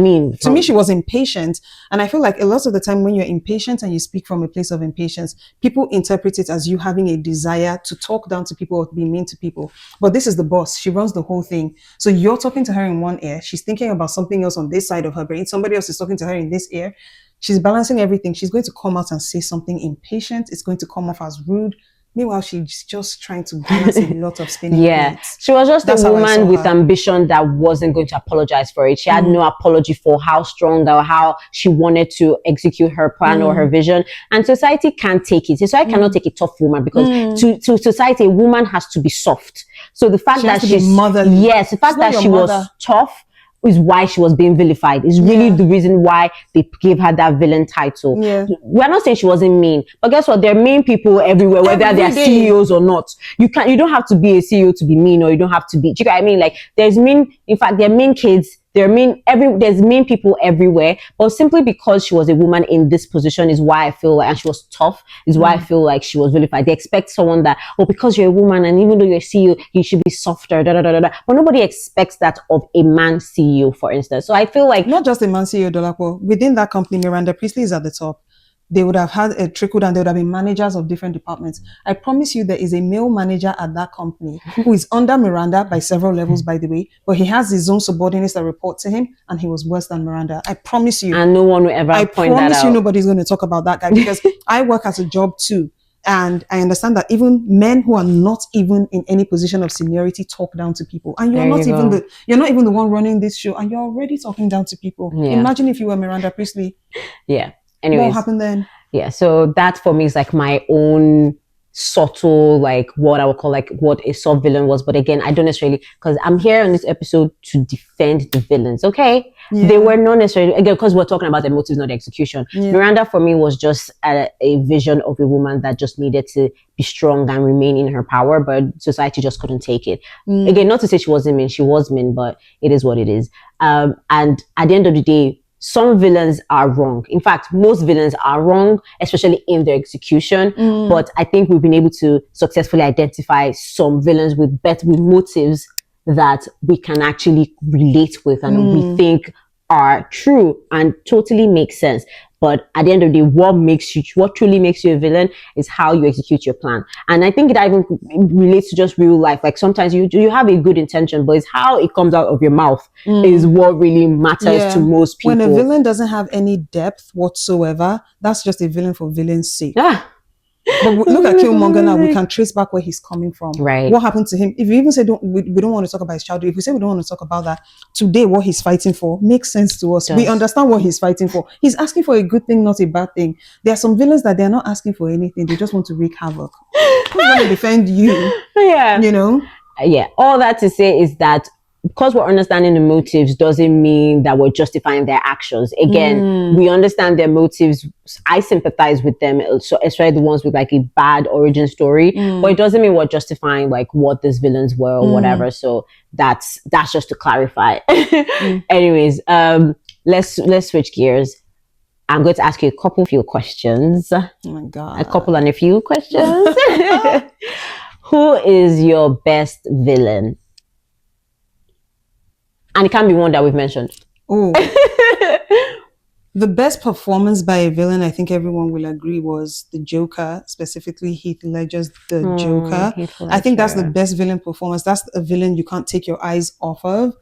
me, she was impatient. And I feel like a lot of the time when you're impatient and you speak from a place of impatience, people interpret it as you having a desire to talk down to people or be mean to people. But this is the boss. She runs the whole thing. So you're talking to her in one ear. She's thinking about something else on this side of her brain. Somebody else is talking to her in this ear. She's balancing everything. She's going to come out and say something impatient. It's going to come off as rude. Meanwhile, she's just trying to balance a lot of spinning plates. She was just a woman with ambition that wasn't going to apologize for it. She had no apology for how strong or how she wanted to execute her plan or her vision. And society can't take it. Society cannot take a tough woman because to society, a woman has to be soft. So the fact that she's motherly. Yes, the fact that she was tough is why she was being vilified. Is really the reason why they gave her that villain title. We're not saying she wasn't mean, but guess what? There are mean people everywhere, whether they're CEOs or not. You don't have to be a CEO to be mean, or you don't have to be. Do you know what I mean? Like, there's mean. In fact, there are mean kids. There's mean people everywhere, but simply because she was a woman in this position is why I feel like, and she was tough, is why I feel like she was vilified. They expect someone that, because you're a woman and even though you're a CEO, you should be softer, But nobody expects that of a man CEO, for instance. So I feel like not just a man CEO, Dolapo. Within that company, Miranda Priestley is at the top. They would have had a trickle down. There would have been managers of different departments. I promise you there is a male manager at that company who is under Miranda by several levels, by the way, but he has his own subordinates that report to him, and he was worse than Miranda. I promise you. And no one will ever point that out. I promise you nobody's going to talk about that guy because I work as a job too. And I understand that even men who are not even in any position of seniority talk down to people. And you're not even the one running this show, and you're already talking down to people. Imagine if you were Miranda Priestley. Yeah. Anyways, what happened then? Yeah, so that for me is like my own subtle, like what I would call like what a soft villain was. But again, I don't necessarily, because I'm here on this episode to defend the villains, okay? They were not necessarily, again, because we're talking about the motives, not the execution. Miranda for me was just a vision of a woman that just needed to be strong and remain in her power, but society just couldn't take it. Again, not to say she wasn't mean, she was mean, but it is what it is. And at the end of the day, some villains are wrong. In fact, most villains are wrong, especially in their execution. But I think we've been able to successfully identify some villains with motives that we can actually relate with and we think are true and totally make sense. But at the end of the day, what truly makes you a villain is how you execute your plan. And I think it even relates to just real life. Like sometimes you have a good intention, but it's how it comes out of your mouth is what really matters to most people. When a villain doesn't have any depth whatsoever, that's just a villain for villain's sake. But look at Killmonger now. We can trace back where he's coming from. Right. What happened to him? If you even say we don't want to talk about his childhood, if we say we don't want to talk about that, today what he's fighting for makes sense to us. We understand what he's fighting for. He's asking for a good thing, not a bad thing. There are some villains that they're not asking for anything. They just want to wreak havoc. Who's going to defend you? Yeah. You know? Yeah. All that to say is that because we're understanding the motives doesn't mean that we're justifying their actions. Again, we understand their motives. I sympathize with them, so especially the ones with like a bad origin story. But it doesn't mean we're justifying like what these villains were or whatever. So that's just to clarify. Anyways, let's switch gears. I'm going to ask you a few questions. Oh my God. A couple and a few questions. Who is your best villain? And it can't be one that we've mentioned. Oh. The best performance by a villain, I think everyone will agree, was the Joker, specifically Heath Ledger's The Joker. I think that's the best villain performance. That's a villain you can't take your eyes off of.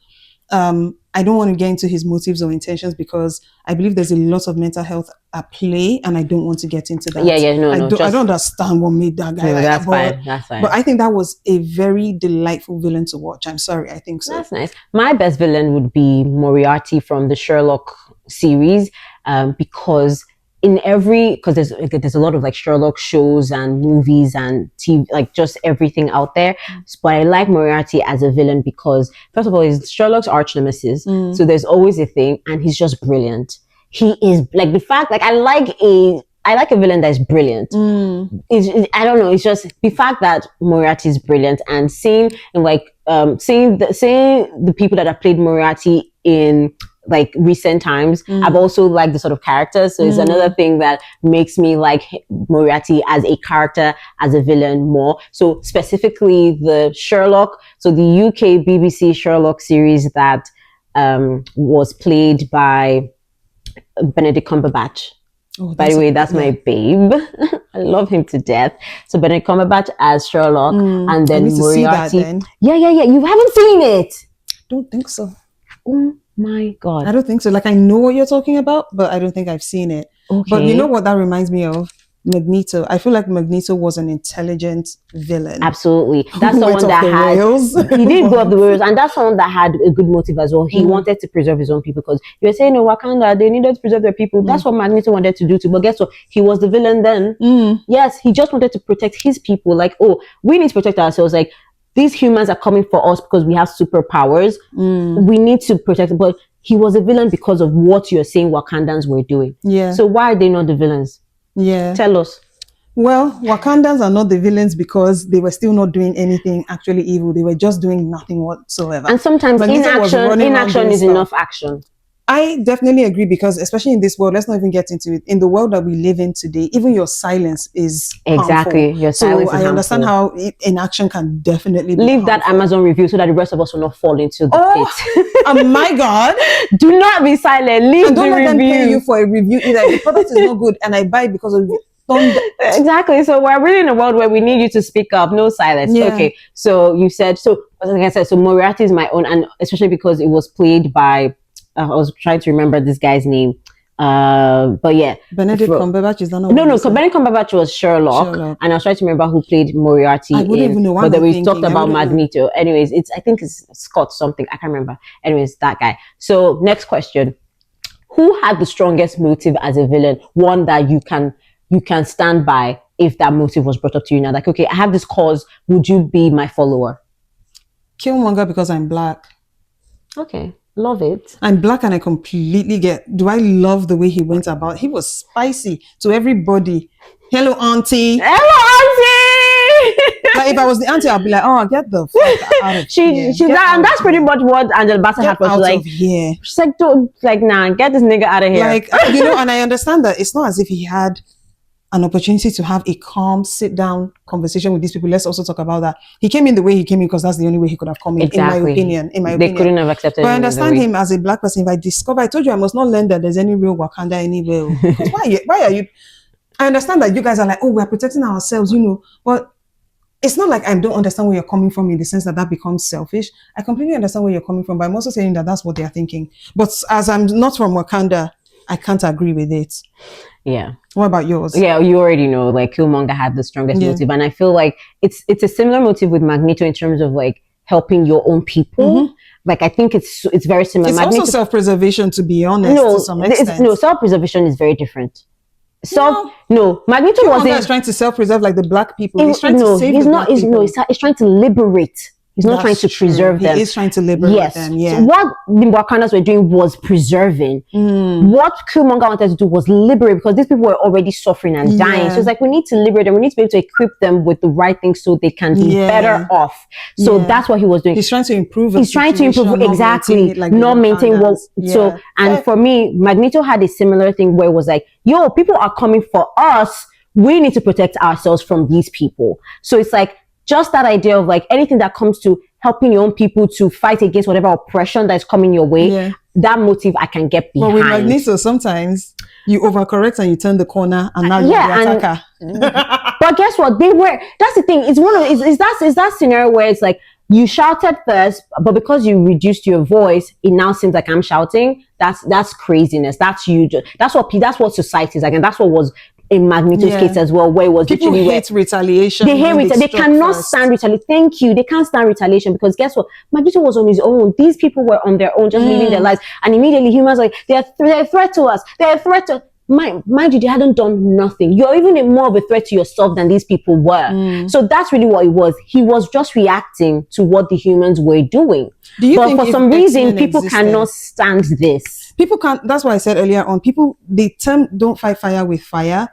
I don't want to get into his motives or intentions because I believe there's a lot of mental health at play, and I don't want to get into that. I don't understand what made that guy that's fine. But I think that was a very delightful villain to watch. I'm sorry, I think so. That's nice. My best villain would be Moriarty from the Sherlock series, because there's a lot of like Sherlock shows and movies and TV, like just everything out there. But I like Moriarty as a villain because first of all, he's Sherlock's arch nemesis. So there's always a thing, and he's just brilliant. He is like the fact, like I like a I like a villain that is brilliant. I don't know. It's just the fact that Moriarty is brilliant, and seeing the people that have played Moriarty in like recent times, I've also liked the sort of characters. So it's another thing that makes me like Moriarty as a character, as a villain more. So specifically the Sherlock, so the UK BBC Sherlock series that was played by Benedict Cumberbatch. Oh, By the way, that's my babe. I love him to death. So Benedict Cumberbatch as Sherlock, and then I need to see that Moriarty. then. Yeah. You haven't seen it? Don't think so. Oh my god! I don't think so. Like, I know what you're talking about, but I don't think I've seen it. Okay. But you know what that reminds me of? Magneto. I feel like Magneto was an intelligent villain. Absolutely. That's Who went someone off that the had rails. he did go off the rails, and that's someone that had a good motive as well. He wanted to preserve his own people, because you were saying, no, Wakanda, they needed to preserve their people. That's what Magneto wanted to do too. But guess what? He was the villain then. Yes, he just wanted to protect his people. Like, oh, we need to protect ourselves. Like, these humans are coming for us because we have superpowers. We need to protect them. But he was a villain because of what you're saying Wakandans were doing. Yeah. So why are they not the villains? Yeah. Tell us. Well, Wakandans are not the villains because they were still not doing anything actually evil. They were just doing nothing whatsoever. And sometimes inaction is enough action. I definitely agree, because especially in this world, let's not even get into it. In the world that we live in today, even your silence is exactly harmful. Your silence. So I understand how inaction can definitely be leave harmful. that Amazon review so that the rest of us will not fall into the pit. Oh my God! Do not be silent. Leave and don't the let them pay review. you for a review either. If the product is not good and I buy it because of it, exactly. So we're really in a world where we need you to speak up. No silence. Yeah. Okay. So you said, so like I said, so Moriarty is my own, and especially because it was played by I was trying to remember this guy's name. But yeah, Benedict Cumberbatch is not. No. Benedict Cumberbatch was Sherlock, and I was trying to remember who played Moriarty. I wouldn't even know. But then we talked about Magneto. Anyways, I think it's Scott something. I can't remember. Anyways, that guy. So next question: who had the strongest motive as a villain? One that you can stand by if that motive was brought up to you now. Like, okay, I have this cause. Would you be my follower? Killmonger, because I'm black. Okay. Love it. I'm black and I completely get. Do I love the way he went about? He was spicy to everybody. Hello, auntie. Hello, auntie. Like, if I was the auntie, I'd be like, oh, get the fuck out of here. And that's pretty much what Angela Bassett had for. Like, she's like, don't, like, nah, get this nigga out of here. Like, you know, and I understand that it's not as if he had an opportunity to have a calm, sit-down conversation with these people. Let's also talk about that. He came in the way he came in because that's the only way he could have come in, exactly. in my opinion. They couldn't have accepted But I understand him as a black person. If I told you I must not learn that there's any real Wakanda anywhere. Because why are you? I understand that you guys are like, oh, we're protecting ourselves, you know. But it's not like I don't understand where you're coming from in the sense that becomes selfish. I completely understand where you're coming from, but I'm also saying that that's what they're thinking. But as I'm not from Wakanda, I can't agree with it. Yeah. What about yours? Yeah, you already know, like, Killmonger had the strongest motive, and I feel like it's a similar motive with Magneto in terms of like helping your own people. Like, I think it's very similar. It's also self-preservation, to be honest, to some extent. Self-preservation is very different. Magneto wasn't trying to self-preserve like the black people. He's trying to save the black people. He's trying to liberate. He's not trying to preserve them. He is trying to liberate them, yeah. So what the Wakandas were doing was preserving. What Killmonger wanted to do was liberate, because these people were already suffering and dying. So it's like, we need to liberate them. We need to be able to equip them with the right things so they can be better off. So that's what he was doing. He's trying to improve. He's trying to improve, exactly. Not maintain what. So, and for me, Magneto had a similar thing where it was like, yo, people are coming for us. We need to protect ourselves from these people. So it's like, just that idea of like anything that comes to helping your own people to fight against whatever oppression that's coming your way, that motive I can get behind. But with Magneto, sometimes you overcorrect and you turn the corner and now you're the attacker. But guess what? That's the thing. It's one of, is that scenario where it's like, you shouted first, but because you reduced your voice, it now seems like I'm shouting. That's craziness. That's huge. That's what society is like. And that's what was in Magneto's case as well, where it was people hate retaliation. They hate retaliation. They cannot stand retaliation. Thank you. They can't stand retaliation, because guess what? Magneto was on his own. These people were on their own, just living their lives. And immediately humans like, they're a threat to us. They're a threat to... Mind you, they hadn't done nothing. You're even more of a threat to yourself than these people were. So that's really what it was. He was just reacting to what the humans were doing. But for some reason, people cannot stand this. People can't. That's why I said earlier on, the term don't fight fire with fire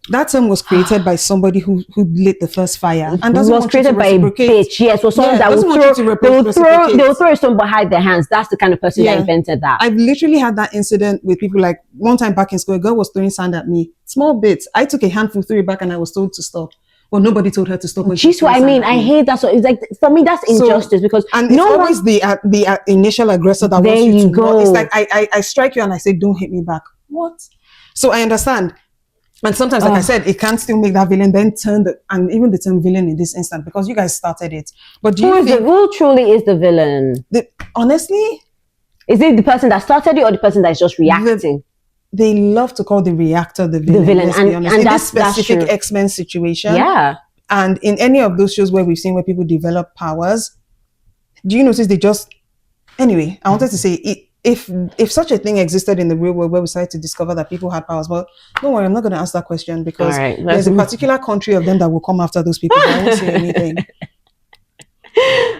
that term was created by somebody who lit the first fire and It doesn't was want you to created by a reciprocate. bitch. Yes, or someone that doesn't will want you to reciprocate. they will throw a stone behind their hands. That's the kind of person that invented that. I've literally had that incident with people. Like one time back in school, a girl was throwing sand at me, small bits. I took a handful, threw it back, and I was told to stop. Well, nobody told her to stop. She's what I mean. I hate that. So it's like, for me, that's injustice, because and it's always the initial aggressor that wants you to go. It's like I strike you and I say, don't hit me back. What? So I understand. And sometimes, like I said, it can still make that villain then and even the term villain in this instant, because you guys started it. But do you think who truly is the villain? Honestly, is it the person that started it or the person that is just reacting? They love to call the reactor the villain. Let's be honest. In this specific X-Men situation, and in any of those shows where we've seen where people develop powers, do you notice they just? Anyway, I wanted to say if such a thing existed in the real world where we started to discover that people had powers, but don't worry, I'm not going to ask that question, because there's a particular country of them that will come after those people. I won't say anything.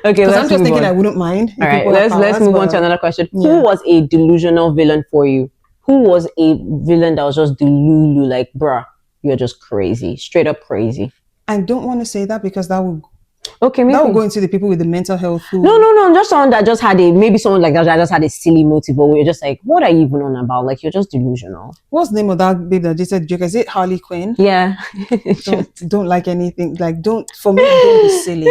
Okay, I'm just thinking I wouldn't mind. All right, let's move on to another question. Yeah. Who was a delusional villain for you? Who was a villain that was just delulu, like, bruh, you're just crazy, straight up crazy? I don't want to say that, because that would Okay, that will go into the people with the mental health. No. Just someone that just had someone like that just had a silly motive, or you're just like, what are you even on about? Like, you're just delusional. What's the name of that babe that just said Joker? Is it Harley Quinn? Yeah. don't like anything. Like, don't be silly.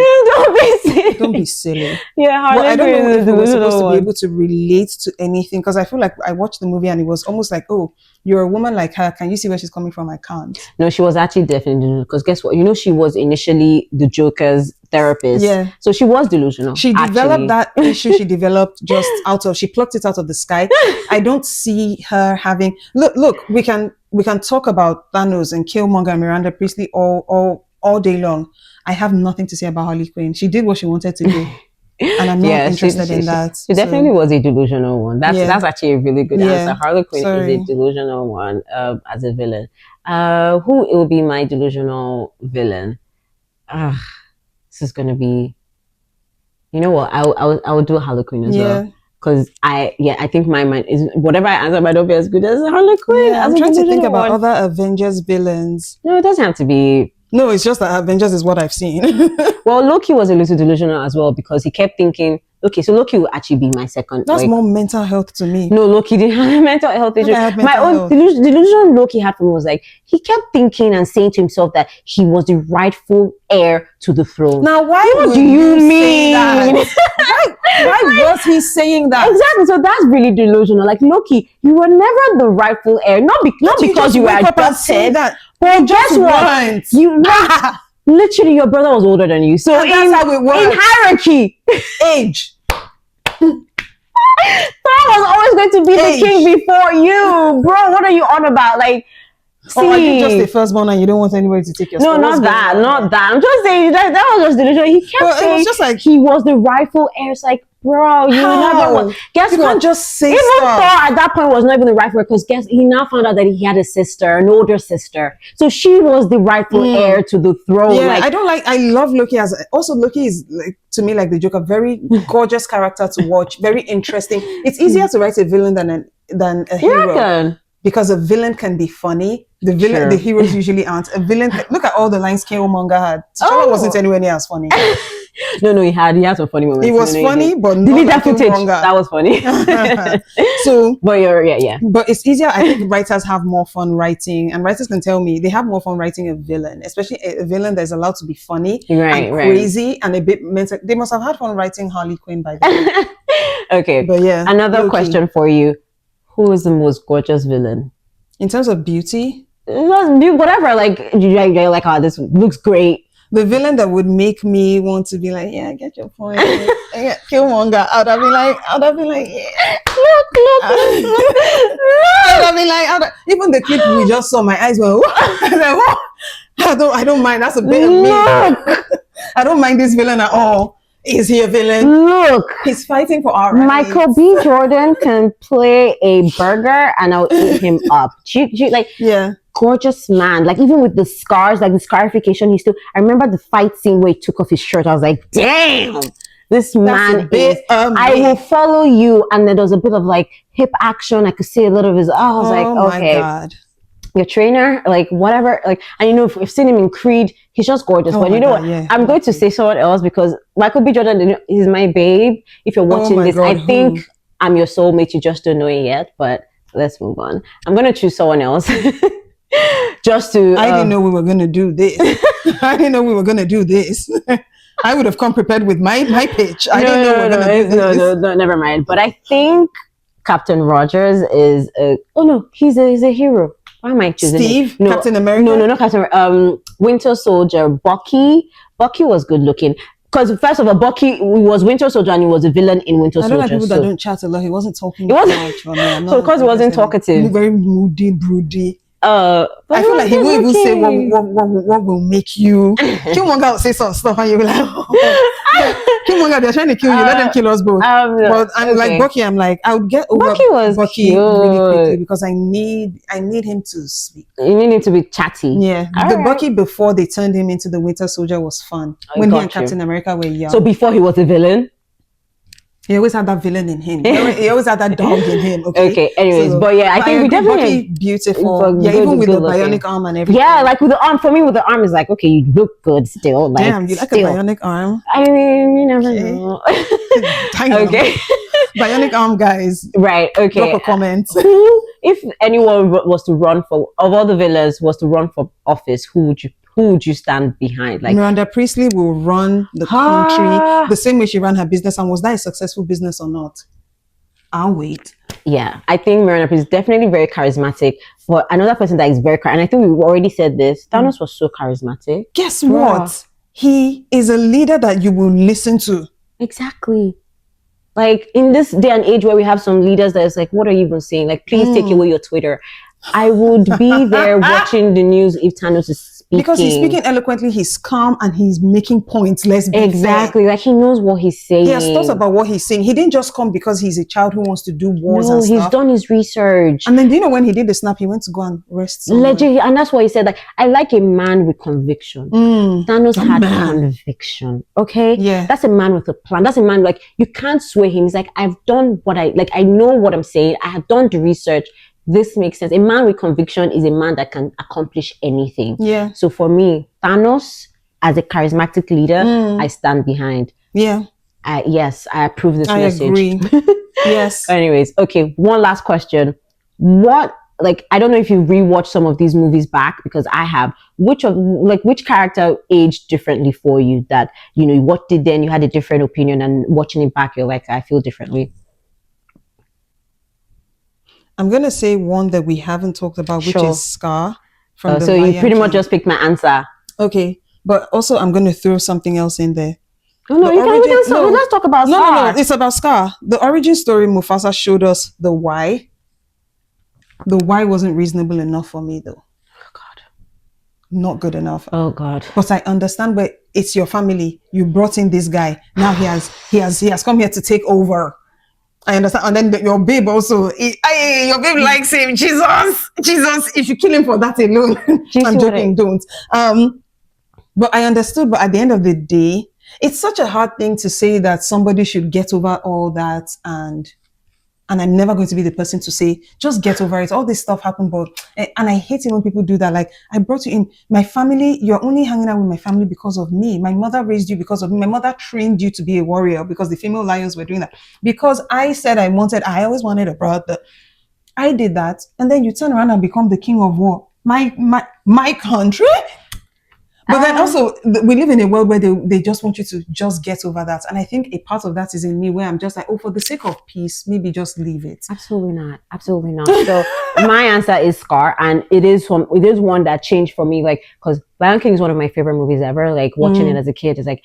Don't be silly. Yeah, Harley I don't Quinn know if is we were supposed to be able to relate to anything, because I feel like I watched the movie and it was almost like, oh, you're a woman like her. Can you see where she's coming from? I can't. No, she was actually definitely, because guess what? You know, she was initially the Joker's therapist. Yeah. So she was delusional. She developed that issue. She developed just she plucked it out of the sky. I don't see her having. Look. We can talk about Thanos and Killmonger and Miranda Priestley all day long. I have nothing to say about Harley Quinn. She did what she wanted to do. And I'm not interested in that. She definitely was a delusional one. That's actually a really good answer. Harley Quinn is a delusional one as a villain. Who will be my delusional villain? This is gonna be. You know what? I would do Harley Quinn as well. Because I think my mind is whatever I answer might not be as good as Harley Quinn. Yeah, I'm trying to think about other Avengers villains. No, it doesn't have to be. No, it's just that Avengers is what I've seen. Well, Loki was a little delusional as well, because he kept thinking, okay, so Loki will actually be my second. That's more mental health to me. No, Loki didn't have a mental health issue. My own delusion Loki had for me was like, he kept thinking and saying to himself that he was the rightful heir to the throne. Now, what do you mean? Why was he saying that? Exactly. So that's really delusional. Like, Loki, you were never the rightful heir. Not because you were adopted. But guess what? Literally, your brother was older than you. So that's how it works. In hierarchy, age. Thor was always going to be the king before you, bro. What are you on about? Like, are you just the firstborn and you don't want anybody to take your spot? No, not that. I'm just saying that was just delusional. He kept saying just like he was the rightful heir. It's like, bro, you never want. Guess you what? Can't just say even stuff. Thor at that point was not even the rightful heir, because he now found out that he had a sister, an older sister. So she was the rightful heir to the throne. Yeah, I love Loki Loki is, like, to me, like the Joker, very gorgeous character to watch, very interesting. It's easier to write a villain than a hero. Because a villain can be funny. The heroes usually aren't. A villain, look at all the lines Killmonger had. T'Challa wasn't anywhere near as funny. No, he had some funny moments. It was funny, but not delete that footage. That was funny. So, but But it's easier. I think writers have more fun writing, and writers can tell me they have more fun writing a villain, especially a villain that's allowed to be funny and crazy and a bit mental. They must have had fun writing Harley Quinn by then. Okay, but another question for you. Who is the most gorgeous villain? In terms of beauty? Whatever, like, you're like, oh, this looks great. The villain that would make me want to be like, yeah, I get your point. Killmonger. I'd have been like, yeah. Look. I'd have been like, even the clip we just saw, my eyes were, I don't mind. That's a bit of me. I don't mind this villain at all. Is he a villain? Look, he's fighting for our rights. Michael B. Jordan can play a burger and I'll eat him up. Gorgeous man. Like, even with the scars, like the scarification, I remember the fight scene where he took off his shirt. I was like, damn, this man is. I will follow you. And then there was a bit of like hip action. I could see a little of his. I was like, okay. My God. your trainer, like whatever, like, and you know, if we've seen him in Creed, he's just gorgeous. Oh But my you know God, what? yeah. I'm going to say someone else because Michael B. Jordan is my babe. If you're watching my this, God, I think who? I'm your soulmate. You just don't know it yet. But let's move on. I'm gonna choose someone else. Just to. I didn't know we were gonna do this. I didn't know we were gonna do this. I would have come prepared with my pitch. I didn't know we were gonna do this. No, never mind. But I think Captain Rogers is a. Oh no, he's a hero. Why am I choosing Steve, him? No, Captain America. No, not Captain. Winter Soldier. Bucky. Bucky was good looking. Because first of all, Bucky was Winter Soldier and he was a villain in Winter I Soldier. don't like people that don't chat a lot. He wasn't talking He wasn't- much. I mean, I'm not So because he wasn't talkative. very moody, broody. But I feel like he won't even say looking. what will make you. Killmonger will say some stuff and you'll be like, oh. Killmonger, they're trying to kill you. Let them kill us both. But I'm like Bucky. I'm like, I would get over Bucky was Bucky really quickly because I need him to speak. You need him to be chatty. Yeah, the Bucky before they turned him into the Winter Soldier was fun when he and Captain America were young. So before he was a villain. He always had that villain in him. He always had that dog in him. Okay. Anyways, So, but yeah, I think we definitely Bucky beautiful. Yeah, good, even with the looking. bionic arm and everything. Yeah, like with the arm. For me, with the arm is like, okay, you look good still. Like, damn, you like a still. bionic arm? I mean, you never know. Okay. Bionic arm guys. Right. Okay. Drop a comment. Who, if anyone was to run for, of all the villains, was to run for office, who would you stand behind? Like Miranda Priestley will run the country the same way she ran her business. And was that a successful business or not? I'll wait. Yeah, I think Miranda is definitely very charismatic. But another person that is very and I think we've already said this, Thanos was so charismatic. Guess what? He is a leader that you will listen to. Exactly. Like in this day and age where we have some leaders that is like, what are you even saying? Like, please take away your Twitter. I would be there watching the news if Thanos is speaking. Because he's speaking eloquently, he's calm and he's making points. Let's be exactly fair. Like he knows what he's saying. He has thought about what he's saying. He didn't just come because he's a child who wants to do wars and stuff. He's done his research. And then do you know when he did the snap, he went to go and rest somewhere. Legit, and that's what he said. Like, I like a man with conviction. Thanos had conviction. Okay, yeah, that's a man with a plan. That's a man like you can't sway him. He's like, I've done what I like. I know what I'm saying. I have done the research. This makes sense. A man with conviction is a man that can accomplish anything. Yeah. So for me, Thanos as a charismatic leader, I stand behind. Yeah. Yes, I approve this message. I agree. Yes. Anyways, okay. One last question. I don't know if you rewatch some of these movies back because I have. Which character aged differently for you that, you know, what did then you had a different opinion and watching it back, you're like, I feel differently. I'm going to say one that we haven't talked about, which is Scar. From so you pretty much just picked my answer. Okay. But also I'm going to throw something else in there. No, let's talk about Scar. No, it's about Scar. The origin story, Mufasa showed us the why. The why wasn't reasonable enough for me though. Oh God. Not good enough. Oh God. But I understand where it's your family. You brought in this guy. Now he has come here to take over. I understand. And then your babe also, your babe likes him. Jesus. If you kill him for that alone, I'm joking, don't. But I understood, but at the end of the day, it's such a hard thing to say that somebody should get over all that and I'm never going to be the person to say, just get over it. All this stuff happened, and I hate it when people do that. Like, I brought you in my family. You're only hanging out with my family because of me. My mother raised you because of me. My mother trained you to be a warrior because the female lions were doing that. Because I said I always wanted a brother. I did that. And then you turn around and become the king of war. My country. But then also, we live in a world where they just want you to just get over that. And I think a part of that is in me where I'm just like, for the sake of peace, maybe just leave it. Absolutely not. Absolutely not. So my answer is Scar. And it is one that changed for me. Like, because Lion King is one of my favorite movies ever. Like, watching it as a kid is like,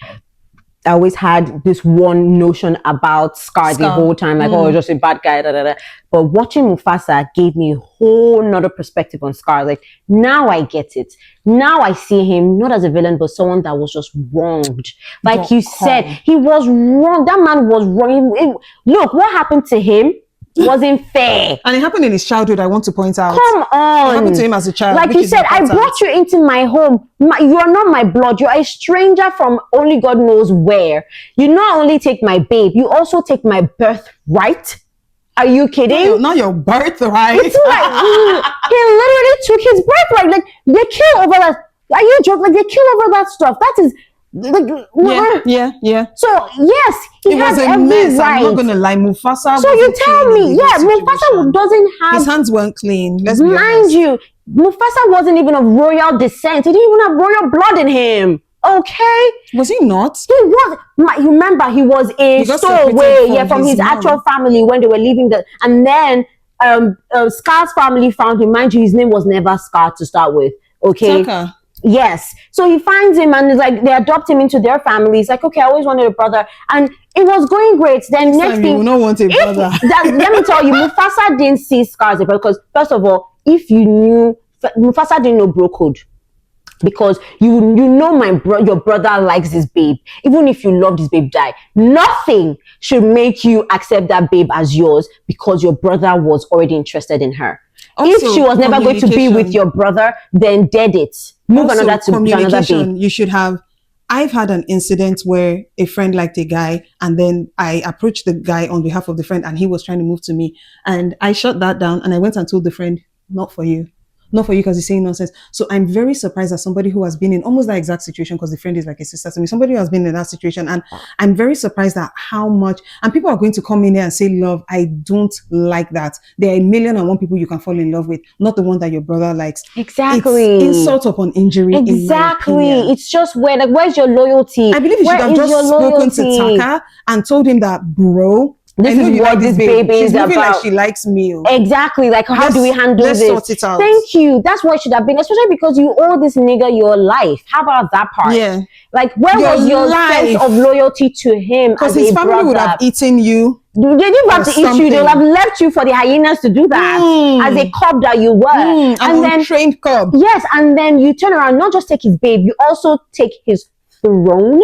I always had this one notion about Scar the whole time, like, just a bad guy, da, da, da. But watching Mufasa gave me a whole nother perspective on Scar. Like, now I get it. Now I see him not as a villain, but someone that was just wronged. Like you said, he was wrong. That man was wrong. Look, what happened to him wasn't fair. And it happened in his childhood, I want to point out. Come on. It happened to him as a child. Like you said, I brought you into my home. You are not my blood. You're a stranger from only God knows where. You not only take my babe, you also take my birthright. Are you kidding? Not your birthright. It's like he literally took his birthright. Like they kill over that. Are you joking? Like they kill over that stuff. That is like Yeah. So yes, he It has was a every mess. right. I'm not gonna lie. Mufasa. So you wasn't tell clean in me, the yeah, whole Mufasa situation. doesn't have. His hands weren't clean. Let's be Mind honest. you, Mufasa wasn't even of royal descent. He didn't even have royal blood in him. Okay, Was he not? he was. Remember, he was a He got stowaway, separated from from his his mom. actual family when they were leaving the. And then Scar's family found him. Mind you, his name was never Scar to start with. Okay. Taka. Yes. So he finds him and it's like they adopt him into their family. It's like, okay, I always wanted a brother. And it was going great. Then next Time thing, you will not want a brother. let me tell you, Mufasa didn't see Scar as a brother because first of all, if you knew, Mufasa didn't know bro code. Because you know your brother likes this babe. Even if you love this babe die, nothing should make you accept that babe as yours because your brother was already interested in her. Also, if she was never going to be with your brother, then dead it. Move Also, another to another babe. You should have. I've had an incident where a friend liked a guy and then I approached the guy on behalf of the friend and he was trying to move to me and I shut that down and I went and told the friend, not for you. Not for you because he's saying nonsense. So I'm very surprised that somebody who has been in almost that exact situation, because the friend is like a sister to me, somebody who has been in that situation, and I'm very surprised at how much, and people are going to come in here and say love. I don't like that. There are 1,000,001 people you can fall in love with, not the one that your brother likes. Exactly. It's insult upon injury. Exactly. In my opinion. It's just where, like, where's your loyalty? I believe you should have just spoken to Taka and told him that, bro, this is what this baby is She's moving about. like she likes me. Exactly. Like, how do we handle let's this? Sort it out. Thank you. That's what it should have been, especially because you owe this nigga your life. How about that part? Yeah. Like, where was your sense of loyalty to him? Because his family would have eaten you. They didn't have to eat you. They would have left you for the hyenas to do that as a cub that you were. And then trained cub. Yes, and then you turn around, not just take his babe, you also take his throne.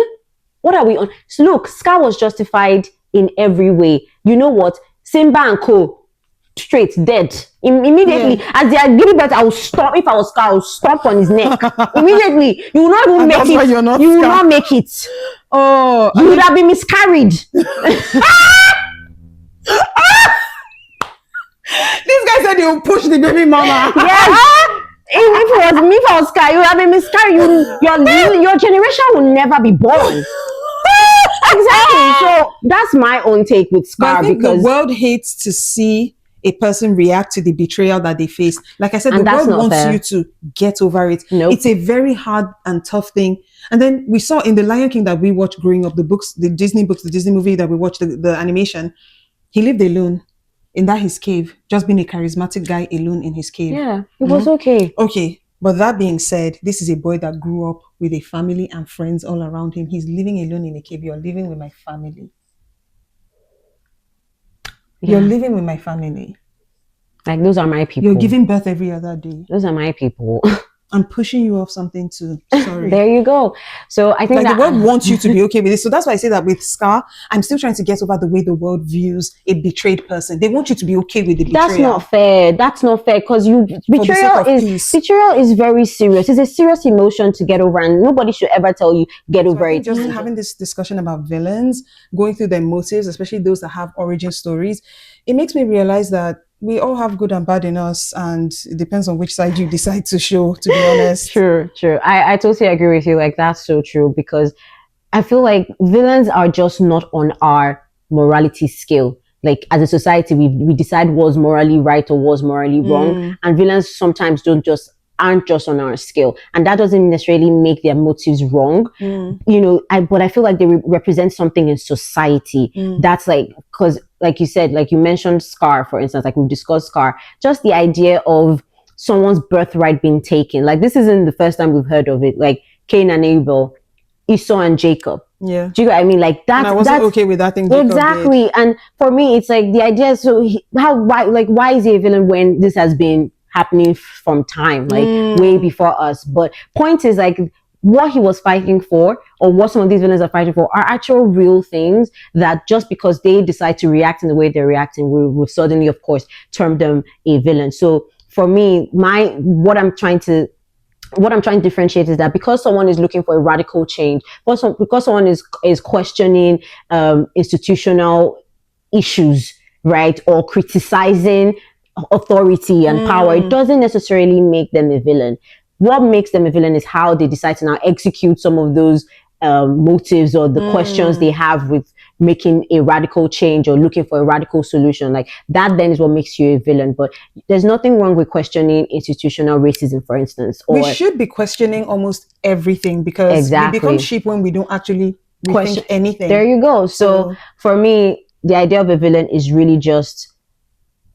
What are we on? So look, Scar was justified in every way. You know what? Simba and Co. straight dead immediately as they are giving birth. I will stop. If I was Scar, I will stomp on his neck immediately. You will not even make it. You will not make it. Oh, you would have been miscarried. This guy said he will push the baby mama. Yes. If it was me, if I was Scar, you would have been miscarried. Your generation will never be born. Exactly. So that's my own take with Scar. But I think because the world hates to see a person react to the betrayal that they face. Like I said, the world wants you to get over it. Nope. It's a very hard and tough thing. And then we saw in the Lion King that we watched growing up, the books, the Disney books, the Disney movie that we watched, the animation, he lived alone in his cave, just being a charismatic guy alone in his cave. Yeah, it was okay. Okay. But that being said, this is a boy that grew up with a family and friends all around him. He's living alone in a cave. You're living with my family. Yeah. You're living with my family. Like, those are my people. You're giving birth every other day. Those are my people. I'm pushing you off something too. Sorry. There you go. So I think like the world wants you to be okay with it. So that's why I say that with Scar, I'm still trying to get over the way the world views a betrayed person. They want you to be okay with the betrayal. That's not fair. That's not fair because betrayal is very serious. It's a serious emotion to get over, and nobody should ever tell you get over it. Just having this discussion about villains, going through their motives, especially those that have origin stories, it makes me realize that we all have good and bad in us, and it depends on which side you decide to show, to be honest. True. I totally agree with you. Like, that's so true, because I feel like villains are just not on our morality scale. Like, as a society, we decide what's morally right or what's morally wrong, and villains sometimes aren't just on our scale, and that doesn't necessarily make their motives wrong. You know, but I feel like they represent something in society that's like, because like you said, like you mentioned Scar, for instance, like we've discussed Scar, just the idea of someone's birthright being taken. Like, this isn't the first time we've heard of it. Like Cain and Abel, Esau and Jacob. Yeah. Do you know what I mean? Like, that. And I wasn't okay with that thing. Exactly. Did. And for me, it's like the idea. So why is he a villain when this has been happening from time, like way before us? But point is, like, what he was fighting for, or what some of these villains are fighting for, are actual real things that just because they decide to react in the way they're reacting, we'll suddenly, of course, term them a villain. So for me, what I'm trying to differentiate is that because someone is looking for a radical change, because someone is questioning institutional issues, right, or criticizing authority and power, it doesn't necessarily make them a villain. What makes them a villain is how they decide to now execute some of those motives or the questions they have with making a radical change or looking for a radical solution. Like that then is what makes you a villain. But there's nothing wrong with questioning institutional racism, for instance. Or We should be questioning almost everything, because we become Exactly. sheep when we don't actually Question- rethink anything. There you go. So for me, the idea of a villain is really just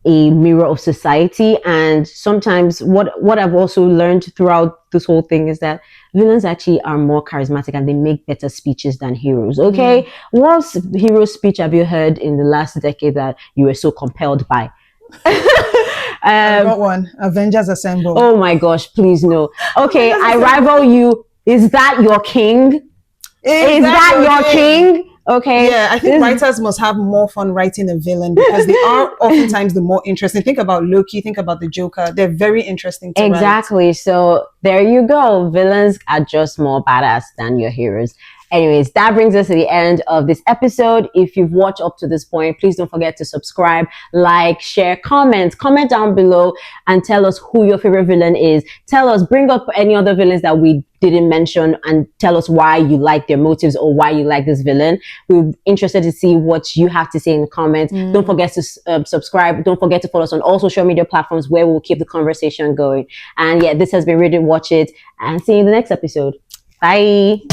a mirror of society. And sometimes what I've also learned throughout this whole thing is that villains actually are more charismatic and they make better speeches than heroes. Okay, what hero speech have you heard in the last decade that you were so compelled by? I got one. Avengers Assemble. Oh my gosh, please no. Okay, I rival you. Is that your king? Is that your king? Okay. Yeah, I think writers must have more fun writing a villain, because they are oftentimes the more interesting. Think about Loki, think about the Joker. They're very interesting to Exactly. write. So there you go. Villains are just more badass than your heroes. Anyways, that brings us to the end of this episode. If you've watched up to this point, please don't forget to subscribe, like, share, comment down below and tell us who your favorite villain is. Tell us, bring up any other villains that we didn't mention and tell us why you like their motives or why you like this villain. We're interested to see what you have to say in the comments. Don't forget to subscribe. Don't forget to follow us on all social media platforms where we'll keep the conversation going. And yeah, this has been Read It, Watch It, and see you in the next episode. Bye.